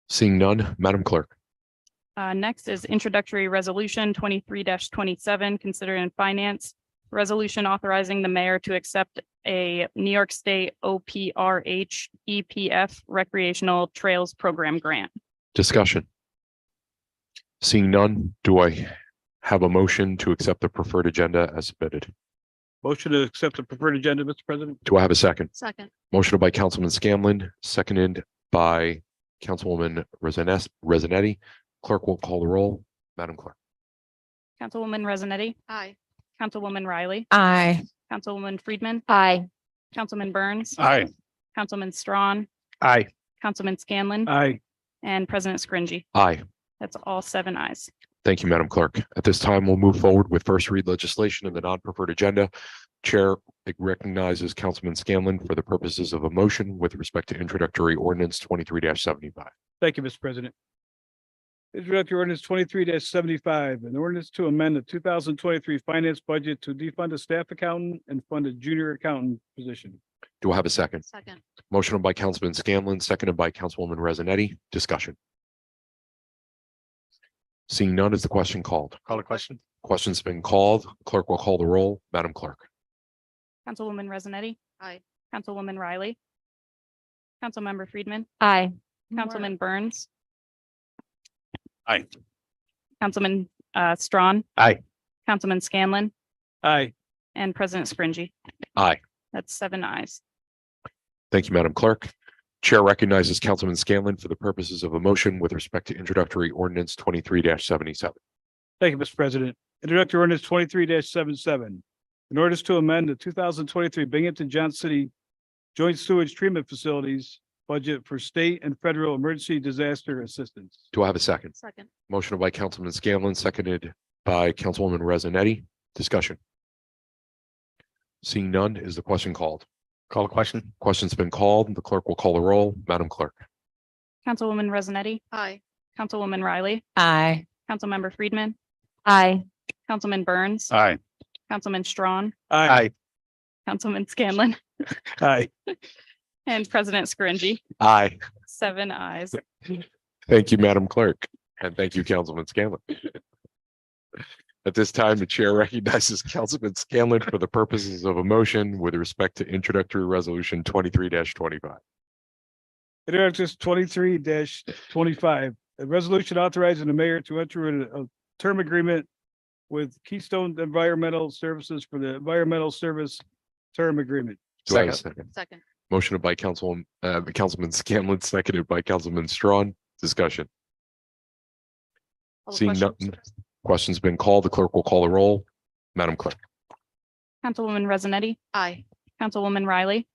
Seeing none, Madam Clerk. Next is introductory resolution 23-27, considered in finance. Resolution authorizing the mayor to accept a New York State OPRH EPF Recreational Trails Program grant. Discussion. Seeing none, do I have a motion to accept the preferred agenda as submitted? Motion to accept the preferred agenda, Mr. President. Do I have a second? Second. Motion by Councilman Scanlon, seconded by Councilwoman Resonetti. Clerk will call the roll. Madam Clerk. Councilwoman Resonetti, Aye. Councilwoman Riley, Aye. Councilwoman Friedman, Aye. Councilman Burns, Aye. Councilman Strawn, Aye. Councilman Scanlon, Aye. and President Scringy. Aye. That's all 7 ayes. Thank you, Madam Clerk. At this time, we'll move forward with first read legislation in the non-preferred agenda. Chair recognizes Councilman Scanlon for the purposes of a motion with respect to introductory ordinance 23-75. Thank you, Mr. President. Introductory ordinance 23-75, an ordinance to amend the 2023 finance budget to defund a staff accountant and fund a junior accountant position. Do I have a second? Second. Motion by Councilman Scanlon, seconded by Councilwoman Resonetti. Discussion. Seeing none, is the question called? Call the question. Question's been called. Clerk will call the roll. Madam Clerk. Councilwoman Resonetti, Aye. Councilwoman Riley, Councilmember Friedman, Aye. Councilman Burns. Aye. Councilman Strawn. Aye. Councilman Scanlon Aye. and President Scringy. Aye. That's 7 ayes. Thank you, Madam Clerk. Chair recognizes Councilman Scanlon for the purposes of a motion with respect to introductory ordinance 23-77. Thank you, Mr. President. Introductory ordinance 23-77. In order to amend the 2023 Binghamton Johnson City Joint Sewage Treatment Facilities budget for state and federal emergency disaster assistance. Do I have a second? Second. Motion by Councilman Scanlon, seconded by Councilwoman Resonetti. Discussion. Seeing none, is the question called? Call the question. Question's been called. The clerk will call the roll. Madam Clerk. Councilwoman Resonetti, Aye. Councilwoman Riley, Aye. Councilmember Friedman, Aye. Councilman Burns, Aye. Councilman Strawn, Aye. Councilman Scanlon, Aye. and President Scringy. Aye. 7 ayes. Thank you, Madam Clerk, and thank you, Councilman Scanlon. At this time, the chair recognizes Councilman Scanlon for the purposes of a motion with respect to introductory resolution 23-25. Introductory 23-25, a resolution authorizing the mayor to enter a term agreement with Keystone Environmental Services for the environmental service term agreement. Do I have a second? Second. Motion by Councilman Scanlon, seconded by Councilman Strawn. Discussion. Call the Seeing question, none, Mr. President. question's been called. The clerk will call the roll. Madam Clerk. Councilwoman Resonetti, Aye. Councilwoman Riley,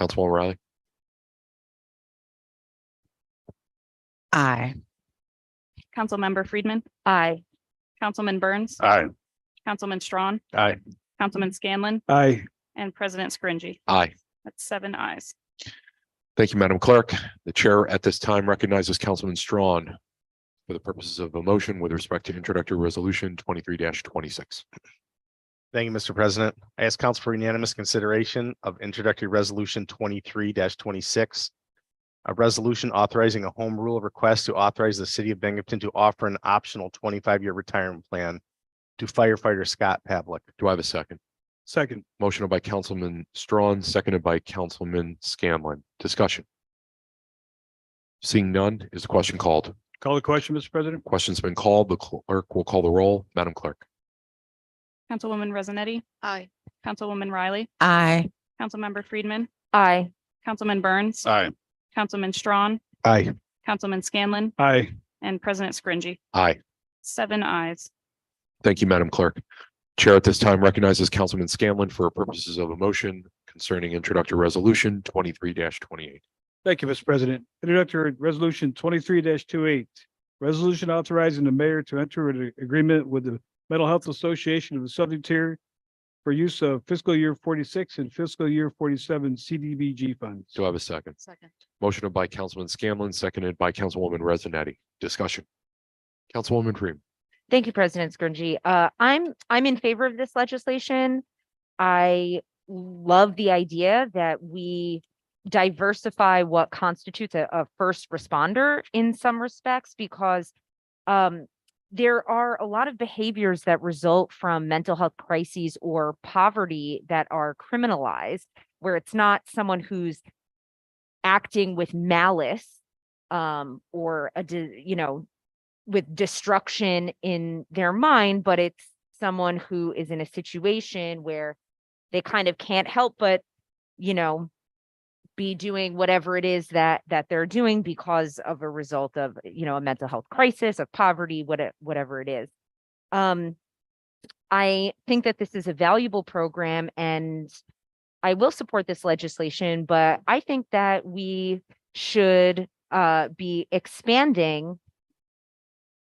Councilwoman Riley. Aye. Councilmember Friedman, Aye. Councilman Burns, Aye. Councilman Strawn, Aye. Councilman Scanlon, Aye. and President Scringy. Aye. That's 7 ayes. Thank you, Madam Clerk. The chair at this time recognizes Councilman Strawn for the purposes of a motion with respect to introductory resolution 23-26. Thank you, Mr. President. I ask council for unanimous consideration of introductory resolution 23-26. A resolution authorizing a home rule request to authorize the city of Binghamton to offer an optional 25-year retirement plan to firefighter Scott Pavlik. Do I have a second? Second. Motion by Councilman Strawn, seconded by Councilman Scanlon. Discussion. Seeing none, is the question called? Call the question, Mr. President. Question's been called. The clerk will call the roll. Madam Clerk. Councilwoman Resonetti, Aye. Councilwoman Riley, Aye. Councilmember Friedman, Aye. Councilman Burns, Aye. Councilman Strawn, Aye. Councilman Scanlon, Aye. and President Scringy. Aye. 7 ayes. Thank you, Madam Clerk. Chair at this time recognizes Councilman Scanlon for purposes of a motion concerning introductory resolution 23-28. Thank you, Mr. President. Introductory Resolution 23-28. Resolution authorizing the mayor to enter an agreement with the Mental Health Association of the Southern Tier for use of fiscal year 46 and fiscal year 47 CDBG funds. Do I have a second? Second. Motion by Councilman Scanlon, seconded by Councilwoman Resonetti. Discussion. Councilwoman Freeman. Thank you, President Scringy. I'm in favor of this legislation. I love the idea that we diversify what constitutes a first responder in some respects, because there are a lot of behaviors that result from mental health crises or poverty that are criminalized, where it's not someone who's acting with malice or with destruction in their mind, but it's someone who is in a situation where they kind of can't help but, be doing whatever it is that they're doing because of a result of, a mental health crisis, of poverty, whatever it is. I think that this is a valuable program, and I will support this legislation, but I think that we should be expanding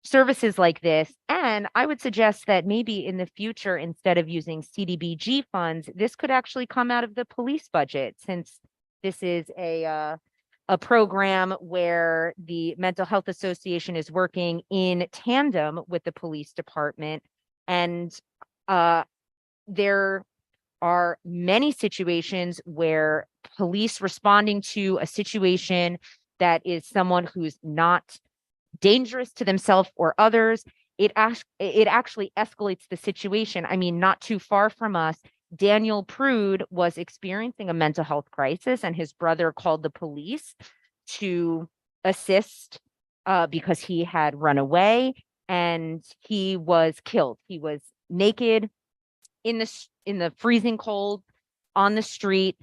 services like this. And I would suggest that maybe in the future, instead of using CDBG funds, this could actually come out of the police budget, since this is a program where the Mental Health Association is working in tandem with the police department. And there are many situations where police responding to a situation that is someone who's not dangerous to themselves or others, it actually escalates the situation. I mean, not too far from us, Daniel Prude was experiencing a mental health crisis, and his brother called the police to assist because he had run away and he was killed. He was naked in the freezing cold on the street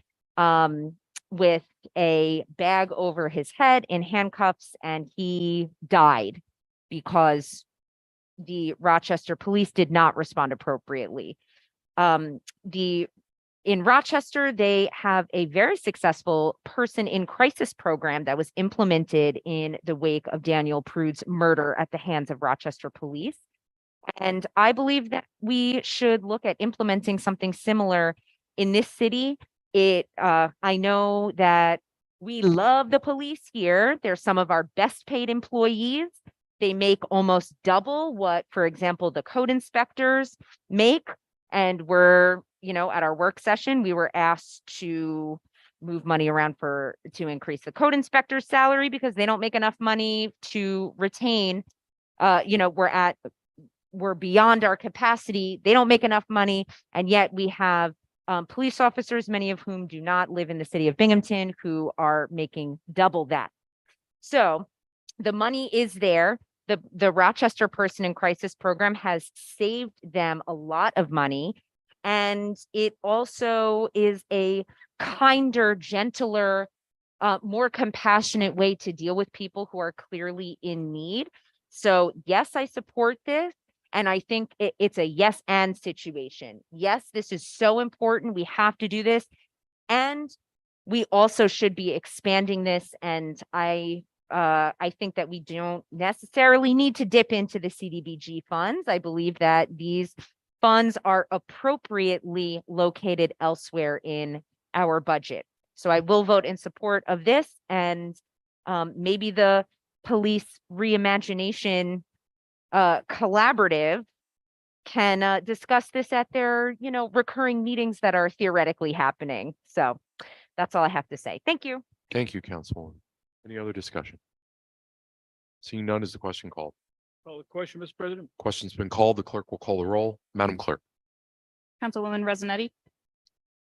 with a bag over his head in handcuffs, and he died because the Rochester police did not respond appropriately. In Rochester, they have a very successful person in crisis program that was implemented in the wake of Daniel Prude's murder at the hands of Rochester police. And I believe that we should look at implementing something similar in this city. I know that we love the police here. They're some of our best paid employees. They make almost double what, for example, the code inspectors make. And we're, at our work session, we were asked to move money around to increase the code inspector's salary because they don't make enough money to retain. We're beyond our capacity. They don't make enough money. And yet we have police officers, many of whom do not live in the city of Binghamton, who are making double that. So the money is there. The Rochester Person in Crisis program has saved them a lot of money. And it also is a kinder, gentler, more compassionate way to deal with people who are clearly in need. So yes, I support this. And I think it's a yes and situation. Yes, this is so important. We have to do this. And we also should be expanding this. And I think that we don't necessarily need to dip into the CDBG funds. I believe that these funds are appropriately located elsewhere in our budget. So I will vote in support of this, and maybe the police reimagination collaborative can discuss this at their, recurring meetings that are theoretically happening. So that's all I have to say. Thank you. Thank you, Councilwoman. Any other discussion? Seeing none, is the question called? Call the question, Mr. President. Question's been called. The clerk will call the roll. Madam Clerk. Councilwoman Resonetti,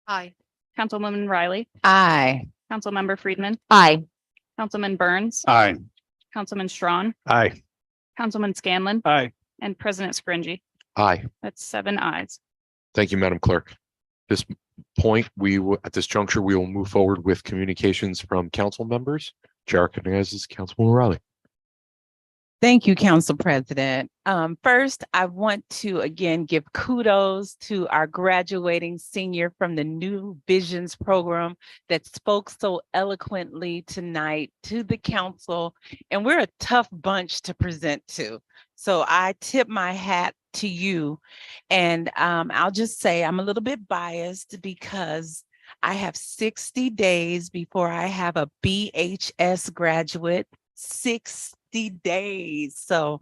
Aye. Councilwoman Riley, Aye. Councilmember Friedman, Aye. Councilman Burns, Aye. Councilman Strawn, Aye. Councilman Scanlon, Aye. and President Scringy. Aye. That's 7 ayes. Thank you, Madam Clerk. This point, at this juncture, we will move forward with communications from council members. Chair recognizes Councilwoman Riley. Thank you, Council President. First, I want to again give kudos to our graduating senior from the New Visions program that spoke so eloquently tonight to the council. And we're a tough bunch to present to. So I tip my hat to you. And I'll just say I'm a little bit biased because I have 60 days before I have a BHS graduate. 60 days. So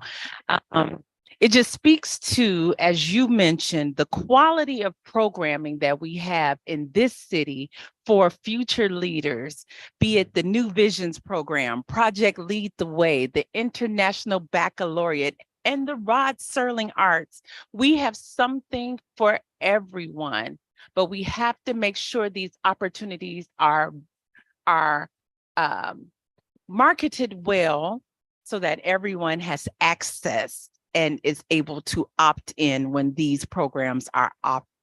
it just speaks to, as you mentioned, the quality of programming that we have in this city for future leaders, be it the New Visions program, Project Lead the Way, the International Baccalaureate, and the Rod Serling Arts. We have something for everyone, but we have to make sure these opportunities are marketed well so that everyone has access and is able to opt in when these programs are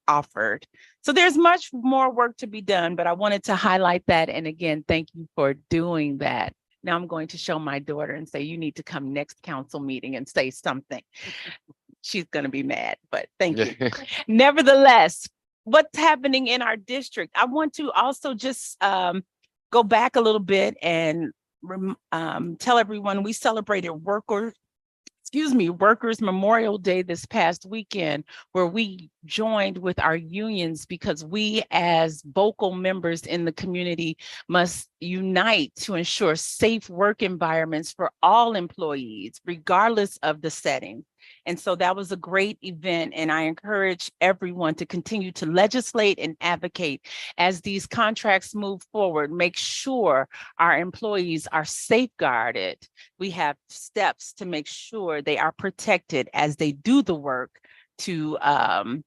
offered. So there's much more work to be done, but I wanted to highlight that. And again, thank you for doing that. Now I'm going to show my daughter and say, you need to come next council meeting and say something. She's going to be mad, but thank you. Nevertheless, what's happening in our district? I want to also just go back a little bit and tell everyone we celebrated Workers Memorial Day this past weekend, where we joined with our unions because we as vocal members in the community must unite to ensure safe work environments for all employees, regardless of the setting. And so that was a great event, and I encourage everyone to continue to legislate and advocate as these contracts move forward. Make sure our employees are safeguarded. We have steps to make sure they are protected as they do the work to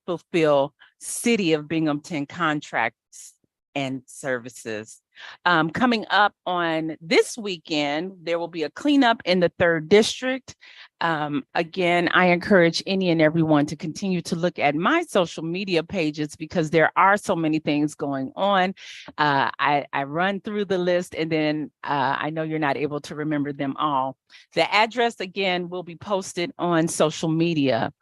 fulfill City of Binghamton contracts and services. Coming up on this weekend, there will be a cleanup in the 3rd District. Again, I encourage any and everyone to continue to look at my social media pages because there are so many things going on. I run through the list and then I know you're not able to remember them all. The address again will be posted on social media.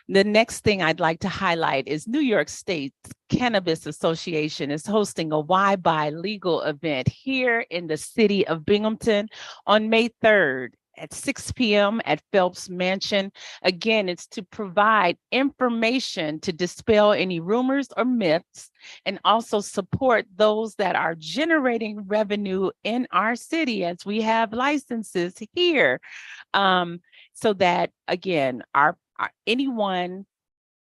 The next thing I'd like to highlight is New York State's Cannabis Association is hosting a Why Buy Legal event here in the city of Binghamton on May 3rd at 6 p.m. at Phelps Mansion. Again, it's to provide information to dispel any rumors or myths and also support those that are generating revenue in our city as we have licenses here. So that, again, anyone,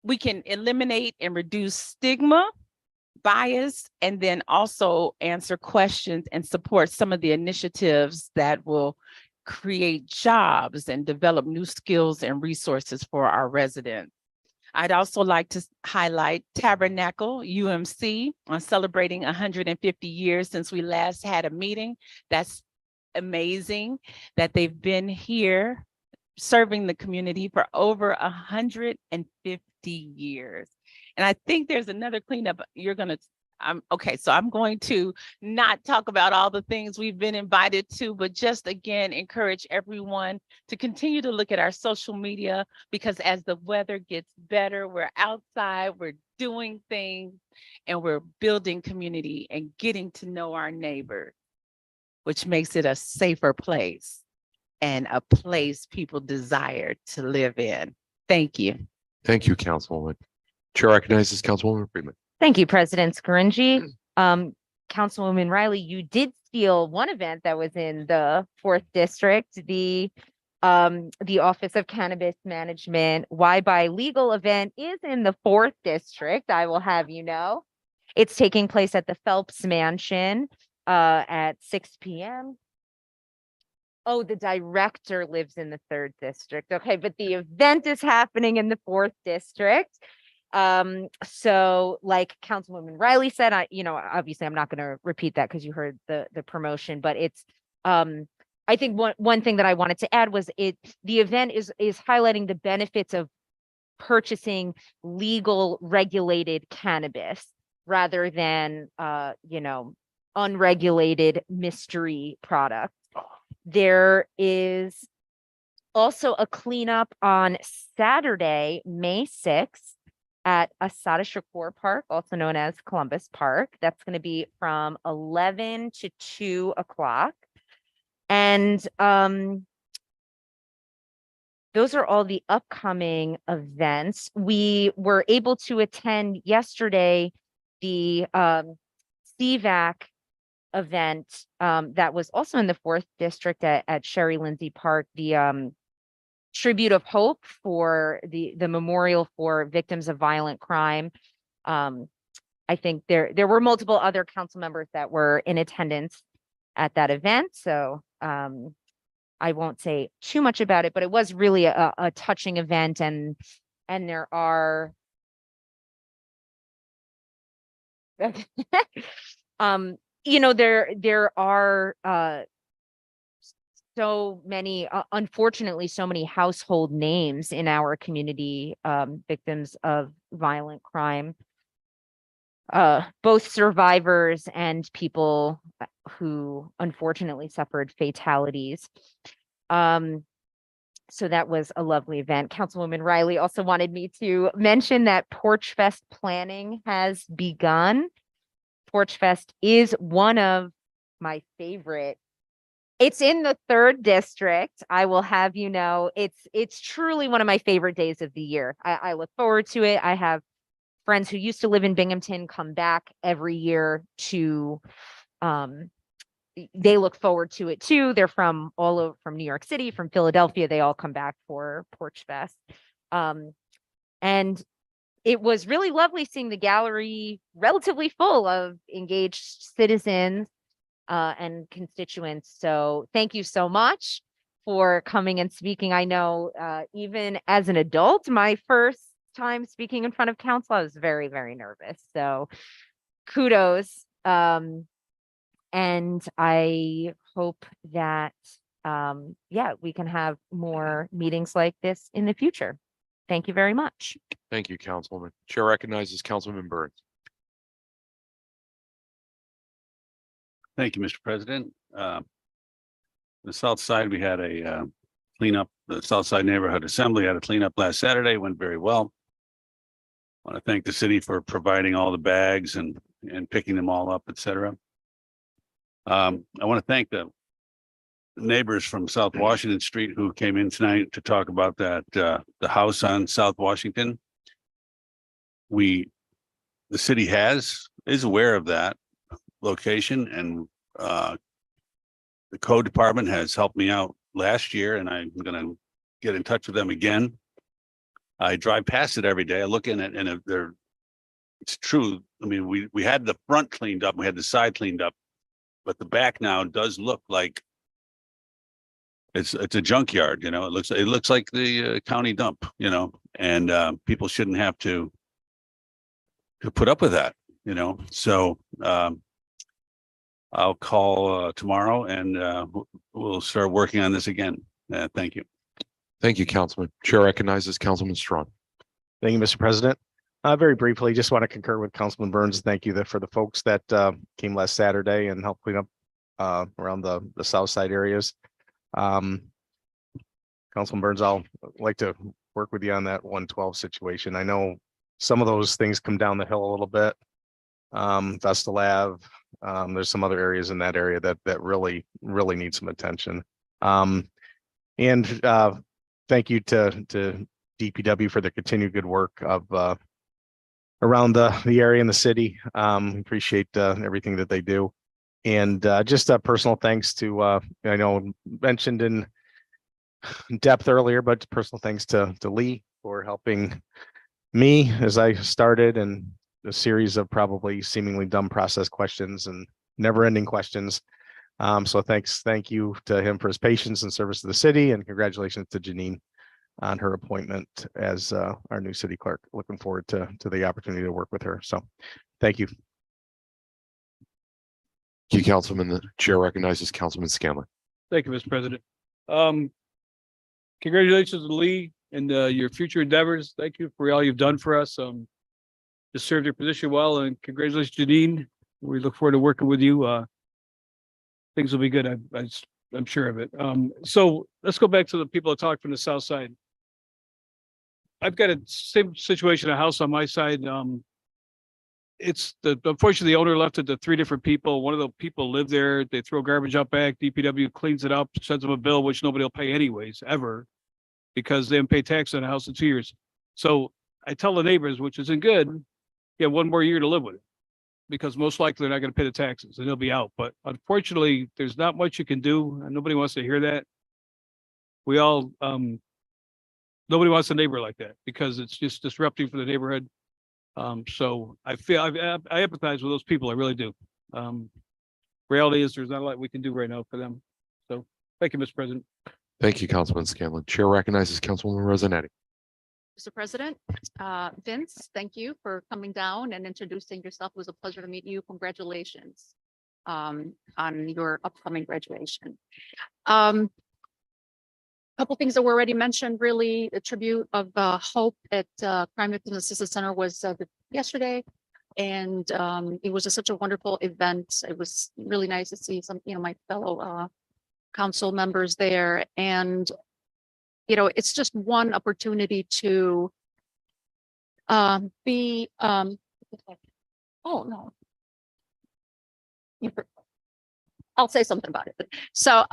we can eliminate and reduce stigma, bias, and then also answer questions and support some of the initiatives that will create jobs and develop new skills and resources for our residents. I'd also like to highlight Tabernacle UMC on celebrating 150 years since we last had a meeting. That's amazing that they've been here serving the community for over 150 years. And I think there's another cleanup okay, so I'm going to not talk about all the things we've been invited to, but just again, encourage everyone to continue to look at our social media because as the weather gets better, we're outside, we're doing things, and we're building community and getting to know our neighbors, which makes it a safer place and a place people desire to live in. Thank you. Thank you, Councilwoman. Chair recognizes Councilwoman Freeman. Thank you, President Scaringi. Councilwoman Riley, you did steal one event that was in the 4th District, the Office of Cannabis Management Why Buy Legal event is in the 4th District, I will have you know. It's taking place at the Phelps Mansion at 6 p.m. Oh, the director lives in the 3rd District. Okay, but the event is happening in the 4th District. So like Councilwoman Riley said, obviously I'm not going to repeat that because you heard the promotion, but it's, I think one thing that I wanted to add was the event is highlighting the benefits of purchasing legal regulated cannabis rather than, unregulated mystery products. There is Also a cleanup on Saturday, May 6th at Asada Shakur Park, also known as Columbus Park. That's going to be from 11 to 2 o'clock. And those are all the upcoming events. We were able to attend yesterday the CVAC event that was also in the 4th district at Sherry Lindsay Park, the tribute of hope for the memorial for victims of violent crime. I think there were multiple other council members that were in attendance at that event. So I won't say too much about it, but it was really a touching event, and there are you know, there are so many, unfortunately, so many household names in our community, victims of violent crime, both survivors and people who unfortunately suffered fatalities. So that was a lovely event. Councilwoman Riley also wanted me to mention that Porch Fest planning has begun. Porch Fest is one of my favorite. It's in the 3rd district. I will have you know, it's truly one of my favorite days of the year. I look forward to it. I have friends who used to live in Binghamton come back every year to they look forward to it too. They're from all over, from New York City, from Philadelphia. They all come back for Porch Fest. And it was really lovely seeing the gallery relatively full of engaged citizens and constituents. So thank you so much for coming and speaking. I know even as an adult, my first time speaking in front of council, I was very, very nervous. So kudos. And I hope that, yeah, we can have more meetings like this in the future. Thank you very much. Thank you, Councilwoman. Chair recognizes Councilman Burns. Thank you, Mr. President. The South Side, we had a cleanup. The South Side Neighborhood Assembly had a cleanup last Saturday, went very well. I want to thank the city for providing all the bags and picking them all up, et cetera. I want to thank the neighbors from South Washington Street who came in tonight to talk about that, the house on South Washington. The city is aware of that location, and the code department has helped me out last year, and I'm going to get in touch with them again. I drive past it every day. I look in it, and it's true. I mean, we had the front cleaned up, we had the side cleaned up, but the back now does look like it's a junkyard. You know, it looks like the county dump. You know, and people shouldn't have to put up with that. You know, so I'll call tomorrow, and we'll start working on this again. Thank you. Thank you, Councilman. Chair recognizes Councilman Strawn. Thank you, Mr. President. Very briefly, just want to concur with Councilman Burns. Thank you for the folks that came last Saturday and helped clean up around the south side areas. Councilman Burns, I'll like to work with you on that 112 situation. I know some of those things come down the hill a little bit. Vestal Ave, there's some other areas in that area that really need some attention. And thank you to DPW for the continued good work of around the area and the city. Appreciate everything that they do. And just a personal thanks to, I know mentioned in depth earlier, but personal thanks to Lee for helping me as I started, and a series of probably seemingly dumb process questions and never ending questions. So thank you to him for his patience and service to the city, and congratulations to Janine on her appointment as our new city clerk. Looking forward to the opportunity to work with her. So thank you. Thank you, Councilman. The chair recognizes Councilman Scanlon. Thank you, Mr. President. Congratulations to Lee and your future endeavors. Thank you for all you've done for us. Just served your position well, and congratulations, Janine. We look forward to working with you. Things will be good. I I'm sure of it. So let's go back to the people that talked from the south side. I've got a same situation, a house on my side. Unfortunately, the owner left it to 3 different people. One of the people live there. They throw garbage out back. DPW cleans it up, sends them a bill, which nobody will pay anyways, ever, because they haven't paid tax on the house in 2 years. So I tell the neighbors, which isn't good, you have 1 more year to live with it, because most likely they're not going to pay the taxes and they'll be out. But unfortunately, there's not much you can do, and nobody wants to hear that. We all, nobody wants a neighbor like that because it's just disrupting for the neighborhood. So I feel I empathize with those people. I really do. Reality is there's not a lot we can do right now for them. So thank you, Mr. President. Thank you, Councilman Scanlon. Chair recognizes Councilwoman Rosanetti. Mr. President, Vince, thank you for coming down and introducing yourself. It was a pleasure to meet you. Congratulations on your upcoming graduation. Couple things that were already mentioned, really, the tribute of hope at Crime Victims Assistance Center was yesterday. And it was such a wonderful event. It was really nice to see some, my fellow council members there. And, it's just one opportunity to be, oh, no. I'll say something about it. So,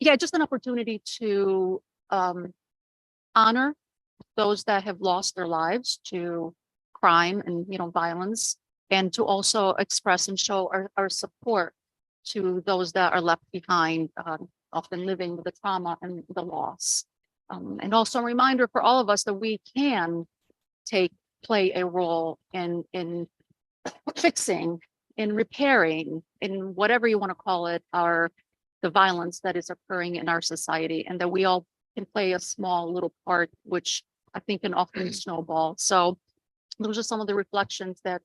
yeah, just an opportunity to honor those that have lost their lives to crime and, violence, and to also express and show our support to those that are left behind, often living with the trauma and the loss. And also a reminder for all of us that we can play a role in fixing, in repairing, in whatever you want to call it, the violence that is occurring in our society, and that we all can play a small little part, which I think can often snowball. So those are some of the reflections that,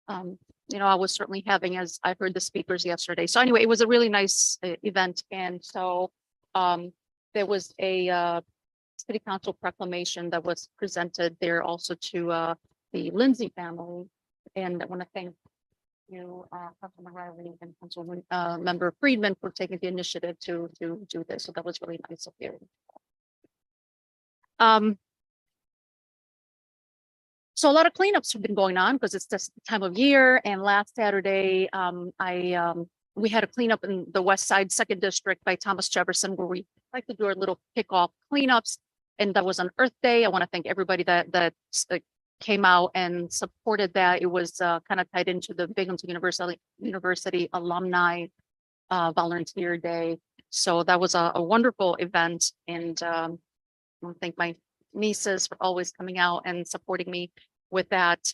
I was certainly having as I heard the speakers yesterday. So anyway, it was a really nice event. And so there was a city council proclamation that was presented there also to the Lindsay family. And I want to thank you, Councilman Riley and Councilman Member Friedman, for taking the initiative to do this. So that was really nice of you. So a lot of cleanups have been going on because it's this time of year. And last Saturday, we had a cleanup in the West Side Second District by Thomas Jefferson, where we like to do our little kickoff cleanups. And that was on Earth Day. I want to thank everybody that came out and supported that. It was kind of tied into the Binghamton University Alumni Volunteer Day. So that was a wonderful event. And I want to thank my nieces for always coming out and supporting me with that.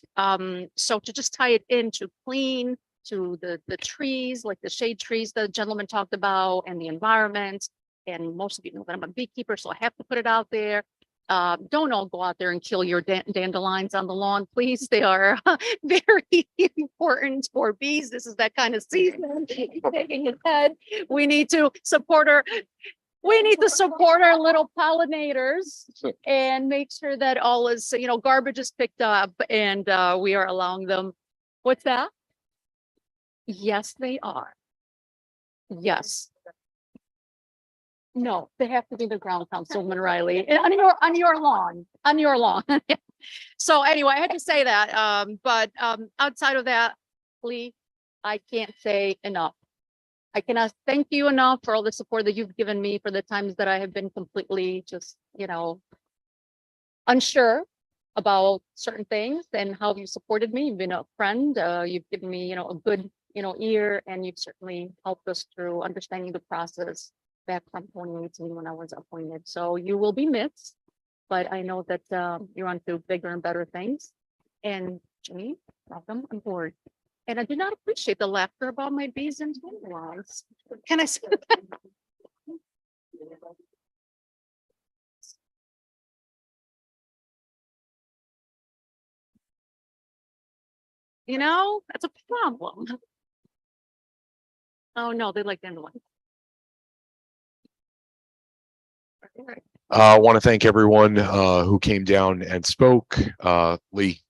So to just tie it into clean, to the trees, like the shade trees the gentleman talked about, and the environment. And most of you know that I'm a beekeeper, so I have to put it out there. Don't all go out there and kill your dandelions on the lawn, please. They are very important for bees. This is that kind of season. Taking his head. We need to support our little pollinators and make sure that all is, garbage is picked up and we are allowing them. What's that? Yes, they are. Yes. No, they have to be the ground, Councilman Riley, on your lawn. So anyway, I had to say that. But outside of that, Lee, I can't say enough. I cannot thank you enough for all the support that you've given me for the times that I have been completely just, unsure about certain things, and how you supported me. You've been a friend. You've given me, a good, ear, and you've certainly helped us through understanding the process back from 2018 when I was appointed. So you will be missed, but I know that you're on to bigger and better things. And Jimmy, welcome on board. And I do not appreciate the laughter about my bees and dandelions. Can I say that? That's a problem. Oh no, they like dandelions. I want to thank everyone who came down and spoke. Lee,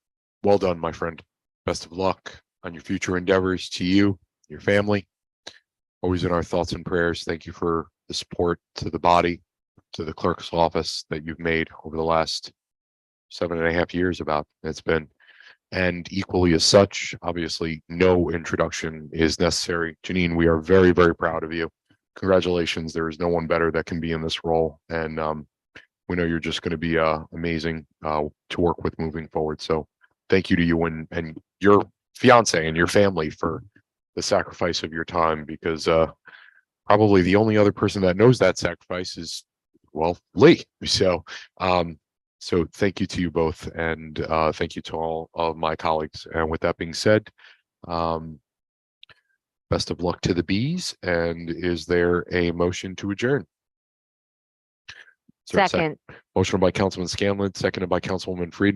well done, my friend. Best of luck on your future endeavors to you, your family. always in our thoughts and prayers. Thank you for the support to the body, to the clerk's office that you've made over the last 7.5 years about. It's been, and equally as such, obviously, no introduction is necessary. Janine, we are very, very proud of you. Congratulations. There is no one better that can be in this role. And we know you're just going to be amazing to work with moving forward. So thank you to you and your fiance and your family for the sacrifice of your time, because probably the only other person that knows that sacrifice is, well, Lee. So so thank you to you both, and thank you to all of my colleagues. And with that being said, best of luck to the bees. And is there a motion to adjourn? Is there a Second. Motion by Councilman Scanlon, seconded by Councilwoman Friedman.